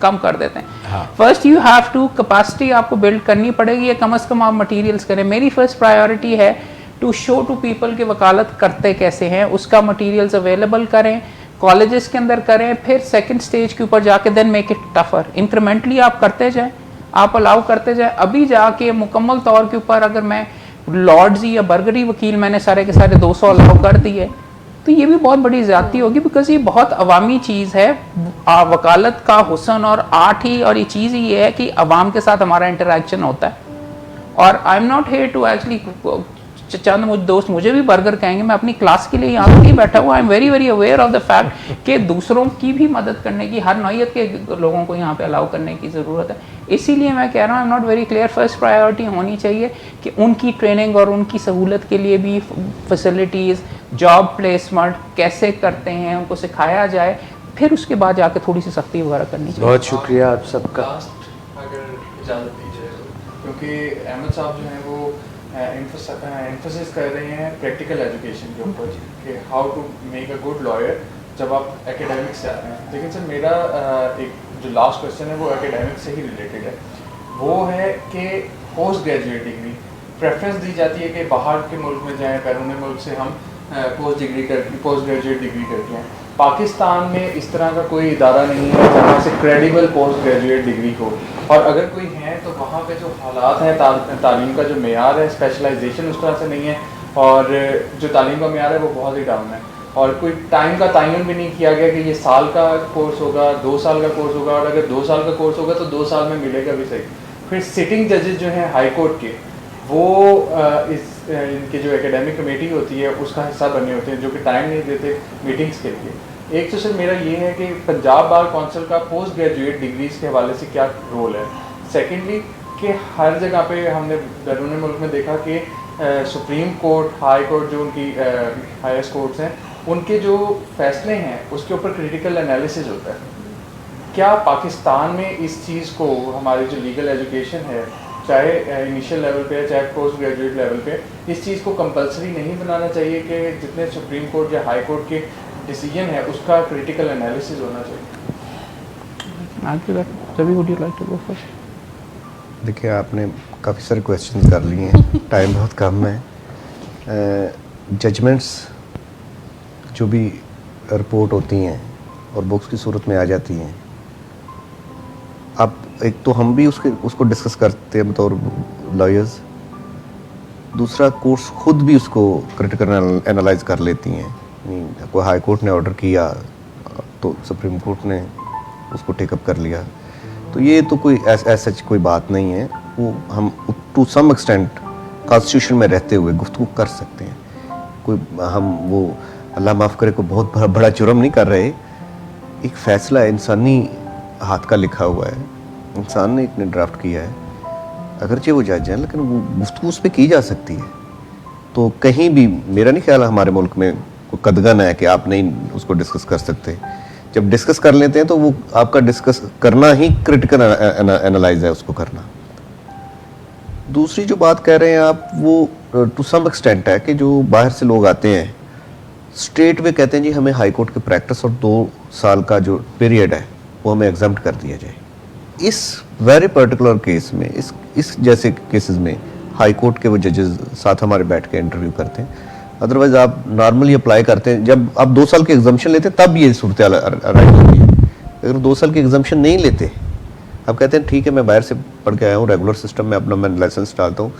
कम कर देते हैं। First you have to capacity आपको बिल्ड करनी पड़ेगी, कम से कम आप मटेरियल्स करें। मेरी फर्स्ट प्रायोरिटी है टू शो टू पीपल कि वकालत करते कैसे हैं, उसका मटेरियल्स अवेलेबल करें, कॉलेजेस के अंदर करें, फिर सेकंड स्टेज के ऊपर जाके then make it tougher. Incrementally आप करते जाएं, आप अलाउ करते जाएं। अभी जाके मुकम्मल तौर के ऊपर अगर मैं लॉर्ड्स या बर्गरी वकील मैंने सारे के सारे 200 अलाउ कर दिए, तो ये भी बहुत बड़ी ज़्यादती होगी, बिकॉज ये बहुत अवामी चीज़ है। वकालत का हुस्न और आर्ट ही और ये चीज़ ही ये है कि अवाम के साथ हमारा इंटरेक्शन होता है। और I am not here to actually, चंद मुझ दोस्त मुझे भी बर्गर कहेंगे, मैं अपनी क्लास के लिए यहाँ पे नहीं बैठा हुआ। I am very very aware of the fact कि दूसरों की भी मदद करने की, हर नौइयत के लोगों को यहाँ पे अलाउ करने की ज़रूरत है। इसीलिए मैं कह रहा हूँ, आई am not very clear, first priority होनी चाहिए कि उनकी ट्रेनिंग और उनकी सहूलत के लिए भी फैसिलिटीज़, जॉब प्लेसमेंट कैसे करते हैं उनको सिखाया जाए, फिर उसके बाद जाके थोड़ी सी सख्ती वगैरह करनी चाहिए। बहुत शुक्रिया आप सबका। लास्ट अगर इजाज़त दीजिए, क्योंकि अहमद साहब जो हैं वो एम्फोसिस कर रहे हैं प्रैक्टिकल एजुकेशन के ऊपर कि how to make a good lawyer जब आप एकेडमिक्स से आते हैं। लेकिन सर मेरा एक जो लास्ट क्वेश्चन है वो एकेडमिक्स से ही रिलेटेड है, वो है कि पोस्ट ग्रेजुएट डिग्री प्रेफरेंस दी जाती है कि बाहर के मुल्क में जाएँ, बैरून मुल्क से हम पोस्ट ग्रेजुएट डिग्री करते हैं। पाकिस्तान में इस तरह का कोई इदारा नहीं है जहाँ से क्रेडिबल पोस्ट ग्रेजुएट डिग्री हो, और अगर कोई है तो वहाँ पे जो हालात हैं, तालीम का जो मेयार है, स्पेशलाइजेशन उस तरह से नहीं है, और जो तालीम का मेयार है वो बहुत ही डाउन है, और कोई टाइम का तयन भी नहीं किया गया कि ये साल का कोर्स होगा, 2 साल का कोर्स होगा, और अगर 2 साल का कोर्स होगा तो 2 साल में मिलेगा भी सही। फिर सिटिंग जजेस जो हैं हाई कोर्ट के, वो इनकी जो एकेडमिक कमेटी होती है उसका हिस्सा बने होते हैं, जो कि टाइम नहीं देते मीटिंग्स के लिए। एक तो सर मेरा ये है कि पंजाब बार काउंसिल का पोस्ट ग्रेजुएट डिग्रीज़ के हवाले से क्या रोल है। सेकेंडली कि हर जगह पे हमने बैरून मुल्क में देखा कि सुप्रीम कोर्ट, हाई कोर्ट, जो उनकी हाईएस्ट कोर्ट्स हैं, उनके जो फैसले हैं उसके ऊपर क्रिटिकल एनालिसिस होता है। क्या पाकिस्तान में इस चीज़ को, हमारी जो लीगल एजुकेशन है, चाहे इनिशियल लेवल पे है चाहे पोस्ट ग्रेजुएट लेवल पे, इस चीज़ को कंपलसरी नहीं बनाना चाहिए कि जितने सुप्रीम कोर्ट या हाई कोर्ट के डिसीजन है उसका क्रिटिकल एनालिसिस होना चाहिए? देखिए, आपने काफ़ी सारे क्वेश्चन कर लिए हैं, टाइम बहुत कम है। जजमेंट्स जो भी रिपोर्ट होती हैं और बुक्स की सूरत में आ जाती हैं, अब एक तो हम भी उसको डिस्कस करते हैं बतौर लॉयर्स, दूसरा कोर्ट्स खुद भी उसको क्रिटिकल एनालाइज कर लेती हैं। कोई हाई कोर्ट ने ऑर्डर किया तो सुप्रीम कोर्ट ने उसको टेकअप कर लिया, तो ये तो कोई ऐसा कोई बात नहीं है। वो हम टू सम एक्सटेंट कॉन्स्टिट्यूशन में रहते हुए गुफ्तगू कर सकते हैं। कोई हम वो अल्लाह माफ़ करे को बहुत बड़ा जुर्म नहीं कर रहे। एक फ़ैसला है, इंसानी हाथ का लिखा हुआ है, इंसान ने एक ने ड्राफ्ट किया है, अगरचे वो जज हैं लेकिन वो गुफ्तगू उस पर की जा सकती है। तो कहीं भी मेरा नहीं ख्याल हमारे मुल्क में कोई कदगन है कि आप नहीं उसको डिस्कस कर सकते। जब डिस्कस कर लेते हैं तो वो आपका डिस्कस करना ही क्रिटिकल एनालाइज है, उसको करना। दूसरी जो बात कह रहे हैं आप, वो टू सम एक्सटेंट है कि जो बाहर से लोग आते हैं स्ट्रेट वे कहते हैं जी हमें हाई कोर्ट के प्रैक्टिस और 2 साल का जो पीरियड है वो हमें एग्जाम्प्ट कर दिया जाए। इस वेरी पर्टिकुलर केस में, इस जैसे केसेस में हाई कोर्ट के वो जजेस साथ हमारे बैठ के इंटरव्यू करते हैं। अदरवाइज आप नॉर्मली अप्लाई करते हैं, जब आप 2 साल की एग्जाम्पशन लेते हैं तब ये सूरत राइट होती है। अगर 2 साल की एग्जाम्पशन नहीं लेते, आप कहते हैं ठीक है मैं बाहर से पढ़ के आया हूँ, रेगुलर सिस्टम में अपना मैं लाइसेंस डालता हूँ,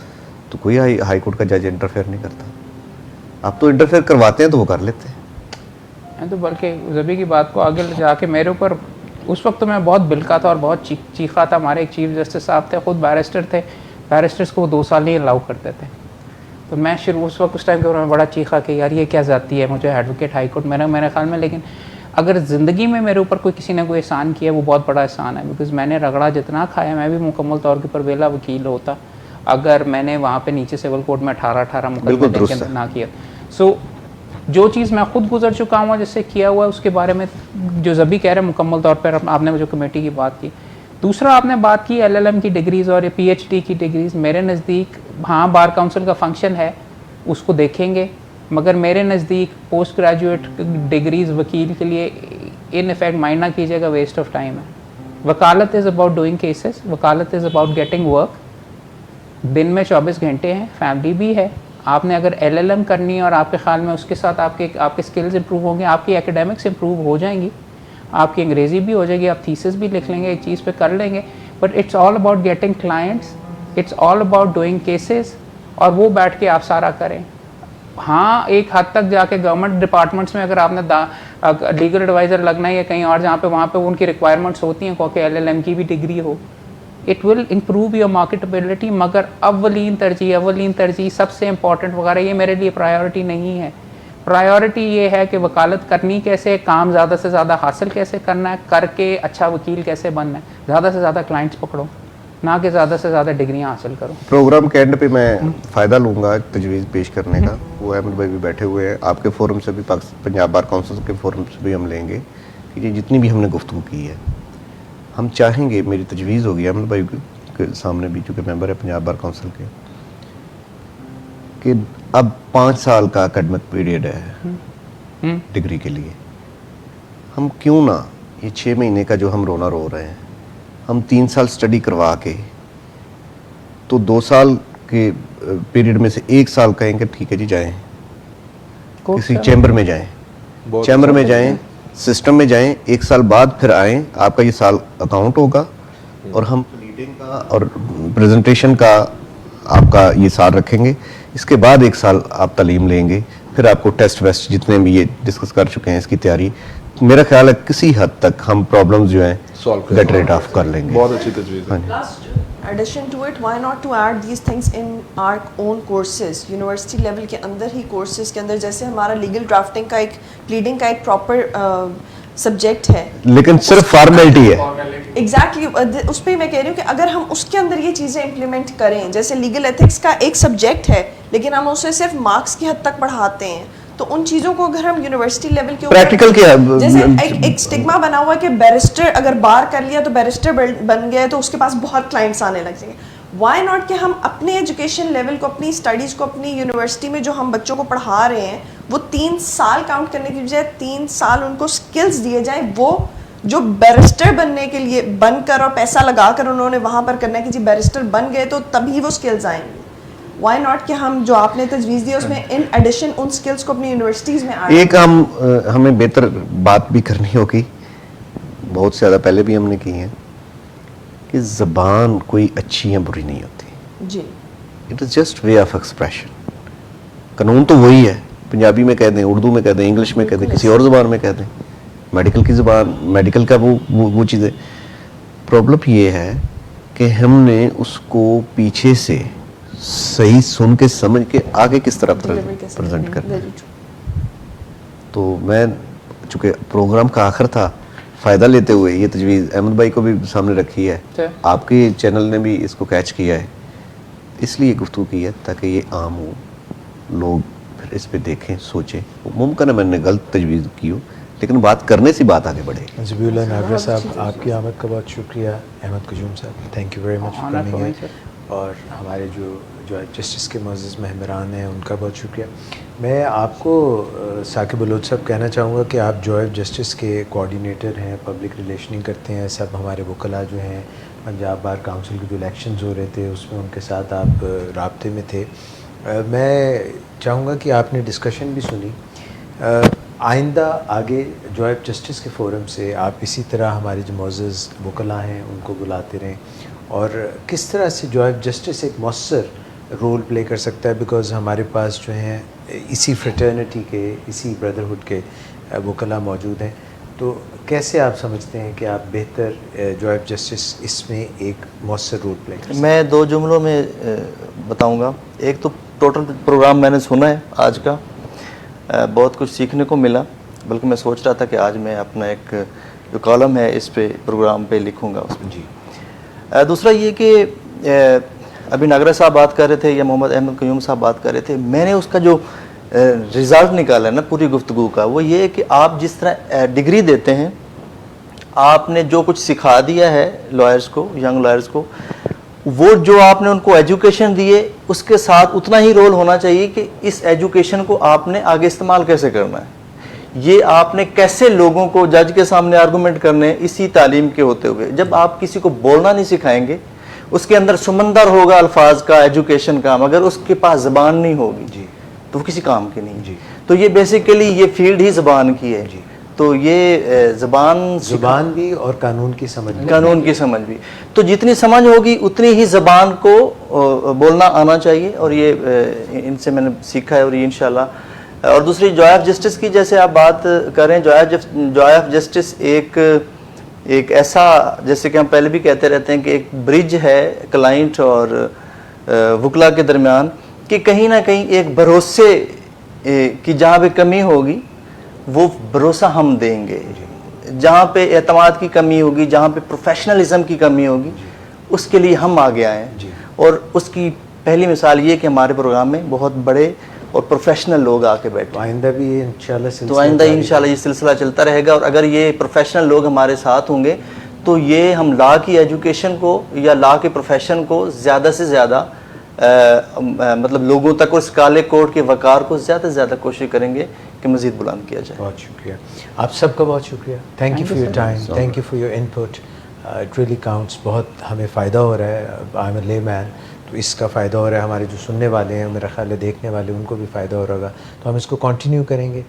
तो कोई हाई कोर्ट का जज इंटरफेयर नहीं करता। आप तो इंटरफेयर करवाते हैं तो वो कर लेते हैं। तो बल्कि ज़बी की बात को आगे ले जाके मेरे ऊपर उस वक्त तो मैं बहुत बिलका था और बहुत चीखा था। हमारे एक चीफ जस्टिस साहब थे, ख़ुद बैरिस्टर थे, बैरिस्टर्स को वो 2 साल नहीं अलाउ करते थे। तो मैं उस वक्त उस टाइम के मैं बड़ा चीखा कि यार ये क्या जाती है, मुझे एडवोकेट हाई कोर्ट मेरे ख्याल में। लेकिन अगर ज़िंदगी में मेरे ऊपर कोई किसी ने कोई एहसान किया, वो बहुत बड़ा एहसान है, बिकॉज़ मैंने रगड़ा जितना खाया, मैं भी मुकम्मल तौर के ऊपर वेला वकील होता अगर मैंने वहाँ पे नीचे सिविल कोर्ट में 18 मुकदमे ना किया। सो जो चीज़ मैं खुद गुजर चुका हूँ, जिससे किया हुआ है, उसके बारे में जो ज़बी कह रहे हैं मुकम्मल तौर पर आपने जो कमेटी की बात की। दूसरा आपने बात की LLM की डिग्रीज़ और PhD की डिग्रीज़। मेरे नज़दीक हाँ बार काउंसिल का फंक्शन है, उसको देखेंगे, मगर मेरे नज़दीक पोस्ट ग्रेजुएट डिग्रीज़ वकील के लिए इन इफेक्ट माइंड ना कीजिएगा, वेस्ट ऑफ टाइम है। वकालत इज़ अबाउट डूइंग केसेस, वकालत इज़ अबाउट गेटिंग वर्क। दिन में 24 घंटे हैं, फैमिली भी है। आपने अगर LLM करनी है और आपके ख्याल में उसके साथ आपके स्किल्स इंप्रूव होंगे, आपकी एकेडमिक्स इंप्रूव हो जाएंगी, आपकी अंग्रेज़ी भी हो जाएगी, आप थीसिस भी लिख लेंगे, एक चीज़ पे कर लेंगे। But it's all about getting clients, it's all about doing cases, और वो बैठ के आप सारा करें। हाँ, एक हद तक जाके गवर्नमेंट डिपार्टमेंट्स में अगर आपने लीगल एडवाइज़र लगना है या कहीं और जहाँ पे वहाँ पे उनकी रिक्वायरमेंट्स होती हैं क्योंकि LLM की भी डिग्री हो, it will improve your marketability. मगर अव्वलीन तरजीह सबसे इम्पॉर्टेंट वगैरह ये मेरे लिए प्रायोरिटी नहीं है। प्रायोरिटी ये है कि वकालत करनी कैसे, काम ज़्यादा से ज़्यादा हासिल कैसे करना है, करके अच्छा वकील कैसे बनना है, ज़्यादा से ज़्यादा क्लाइंट्स पकड़ो, ना कि ज़्यादा से ज़्यादा डिग्रियाँ हासिल करो। प्रोग्राम के एंड पे मैं फ़ायदा लूँगा एक तजवीज़ पेश करने का, वो अहमद भाई भी बैठे हुए हैं, आपके फोरम से भी, पंजाब बार काउंसिल के फोरम से भी हम लेंगे कि ये जितनी भी हमने गुफ्तगू की है, हम चाहेंगे, मेरी तजवीज़ होगी अहमद भाई के सामने भी, चूँकि मेंबर है पंजाब बार काउंसिल के, कि अब 5 साल का एकेडमिक पीरियड है डिग्री के लिए, हम क्यों ना ये 6 महीने का जो हम रोना रो रहे हैं, हम 3 साल स्टडी करवा के तो 2 साल के पीरियड में से 1 साल कहेंगे ठीक है जी जाएं, किसी चैम्बर में जाएं, चैम्बर में जाएं, सिस्टम में जाएं, 1 साल बाद फिर आएं, आपका ये साल अकाउंट होगा और हम लीडिंग का और प्रेजेंटेशन का आपका ये साल रखेंगे। इसके बाद 1 साल आप तालीम लेंगे, फिर आपको टेस्ट वेस्ट जितने भी ये डिस्कस कर चुके हैं इसकी तैयारी, मेरा ख्याल है किसी हद तक हम प्रॉब्लम्स जो हैं गेट रेड ऑफ कर लेंगे। बहुत अच्छी तजवीज़ है। Last addition to it, why not to add these things in our own courses, university level के अंदर ही कोर्सेज के अंदर, जैसे हमारा लीगल ड्राफ्टिंग का एक, प्लीडिंग का एक प्रॉपर सब्जेक्ट है, लेकिन सिर्फ फॉर्मेलिटी है। एग्जैक्टली उस पर मैं कह रही हूँ कि अगर हम उसके अंदर ये चीज़ें इम्प्लीमेंट करें, जैसे लीगल एथिक्स का एक सब्जेक्ट है लेकिन हम उसे सिर्फ मार्क्स की हद तक पढ़ाते हैं, तो उन चीज़ों को अगर हम यूनिवर्सिटी लेवल के प्रैक्टिकल क्या, जैसे एक स्टिग्मा बना हुआ है कि बैरिस्टर अगर बार कर लिया तो बैरिस्टर बन गया तो उसके पास बहुत क्लाइंट्स आने लग जाएंगे। वाई नॉट कि हम अपने एजुकेशन लेवल को, अपनी स्टडीज़ को, अपनी यूनिवर्सिटी में जो हम बच्चों को पढ़ा रहे हैं वो 3 साल काउंट करने की बजाय 3 साल उनको स्किल्स दिए जाएं, वो जो बैरिस्टर बनने के लिए बनकर और पैसा लगाकर उन्होंने वहाँ पर करना है कि जी बैरिस्टर बन गए तो तभी वो स्किल्स आएंगे। वाई नॉट कि हम जो आपने तजवीज़ दी उसमें इन एडिशन उन स्किल्स को अपनी यूनिवर्सिटीज़ में एक हमें बेहतर बात भी करनी होगी, बहुत से ज़्यादा पहले भी हमने की है, कि ज़बान कोई अच्छी या बुरी नहीं होती जी, it is just way of expression. कानून तो वही है, पंजाबी में कह दें, उर्दू में कह दें, इंग्लिश में कह दें, किसी और ज़बान में कह दें, मेडिकल की ज़बान, मेडिकल का वो चीज़ें। प्रॉब्लम ये है कि हमने उसको पीछे से सही सुन के समझ के आगे किस तरह प्रेजेंट करना है। तो मैं चूँकि प्रोग्राम का आखिर था, फ़ायदा लेते हुए ये तजवीज़ अहमद भाई को भी सामने रखी है, आपके चैनल ने भी इसको कैच किया है, इसलिए गुफ्तगू की है ताकि ये आम हो, लोग फिर इस पे देखें, सोचें। मुमकिन है मैंने गलत तजवीज़ की हो, लेकिन बात करने से बात आगे बढ़ेगी। ज़बीउल्लाह नागरा साहब, आपकी आमद का बहुत शुक्रिया। अहमद कयूम साहब, thank you very much for coming, और हमारे जो जस्टिस के मुअज़्ज़ज़ मेहमानान हैं उनका बहुत शुक्रिया। मैं आपको साकिब बलोच साहब कहना चाहूँगा कि आप जॉय जस्टिस के कोऑर्डिनेटर हैं, पब्लिक रिलेशनिंग करते हैं, सब हमारे वकला जो हैं पंजाब बार काउंसिल के जो इलेक्शंस हो रहे थे उसमें उनके साथ आप राब्ते में थे। मैं चाहूँगा कि आपने डिस्कशन भी सुनी, आइंदा आगे जॉय जस्टिस के फोरम से आप इसी तरह हमारे जो मुअज़्ज़ज़ वकला हैं उनको बुलाते रहें, और किस तरह से जॉय जस्टिस एक मौसर रोल प्ले कर सकता है, बिकॉज़ हमारे पास जो हैं इसी फ्रेटर्निटी के, इसी ब्रदरहुड के वकला मौजूद हैं। तो कैसे आप समझते हैं कि आप बेहतर जॉय जस्टिस इसमें एक मौसर रोल प्ले कर सकते हैं? मैं 2 जुमलों में बताऊंगा। एक तो टोटल प्रोग्राम मैंने सुना है आज का, बहुत कुछ सीखने को मिला, बल्कि मैं सोच रहा था कि आज मैं अपना एक जो कॉलम है इस पे प्रोग्राम पे लिखूंगा उसमें। जी दूसरा ये कि अभी नागरा साहब बात कर रहे थे या मोहम्मद अहमद कयूम साहब बात कर रहे थे, मैंने उसका जो रिज़ल्ट निकाला है ना पूरी गुफ्तगू का, वो ये है कि आप जिस तरह डिग्री देते हैं, आपने जो कुछ सिखा दिया है लॉयर्स को, यंग लॉयर्स को, वो जो आपने उनको एजुकेशन दिए उसके साथ उतना ही रोल होना चाहिए कि इस एजुकेशन को आपने आगे इस्तेमाल कैसे करना है, ये आपने कैसे लोगों को जज के सामने आर्गूमेंट करने, इसी तालीम के होते हुए। जब आप किसी को बोलना नहीं सिखाएंगे, उसके अंदर समंदर होगा अल्फाज का, एजुकेशन का, मगर उसके पास ज़बान नहीं होगी जी, तो वो किसी काम की नहीं जी। तो ये बेसिकली ये फील्ड ही ज़बान की है जी। तो ये ज़बान भी और कानून की समझ भी। कानून की समझ भी, तो जितनी समझ होगी उतनी ही ज़बान को बोलना आना चाहिए, और ये इनसे मैंने सीखा है, और ये इंशाल्लाह। और दूसरी जॉय ऑफ जस्टिस की जैसे आप बात कर रहे हैं, जॉय ऑफ जस्टिस एक ऐसा, जैसे कि हम पहले भी कहते रहते हैं कि एक ब्रिज है क्लाइंट और वकला के दरमियान, कि कहीं ना कहीं एक भरोसे की जहाँ पे कमी होगी वो भरोसा हम देंगे, जहाँ पे एतमाद की कमी होगी, जहाँ पे प्रोफेशनलिज्म की कमी होगी, उसके लिए हम आगे आए। और उसकी पहली मिसाल ये कि हमारे प्रोग्राम में बहुत बड़े और प्रोफेशनल लोग आके बैठे। आइंदा भी इंशाल्लाह तो आइंदा इंशाल्लाह ये सिलसिला चलता रहेगा, और अगर ये प्रोफेशनल लोग हमारे साथ होंगे तो ये हम लॉ की एजुकेशन को या लॉ के प्रोफेशन को ज़्यादा से ज़्यादा मतलब लोगों तक, और इस काले कोट के वकार को ज़्यादा से ज़्यादा कोशिश करेंगे कि मज़ीद बुलंद किया जाए। बहुत शुक्रिया, आप सबका बहुत शुक्रिया। Thank you for your time, thank you for your input. It really counts. बहुत हमें फ़ायदा हो रहा है। आई एम अ लेमैन, तो इसका फ़ायदा हो रहा है। हमारे जो सुनने वाले हैं, मेरा ख्याल है देखने वाले, उनको भी फ़ायदा हो रहा होगा। तो हम इसको कंटिन्यू करेंगे।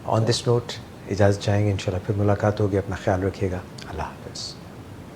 ऑन दिस नोट इजाज़त चाहेंगे, इंशाल्लाह फिर मुलाकात होगी। अपना ख्याल रखिएगा। अल्लाह हाफ़िज़।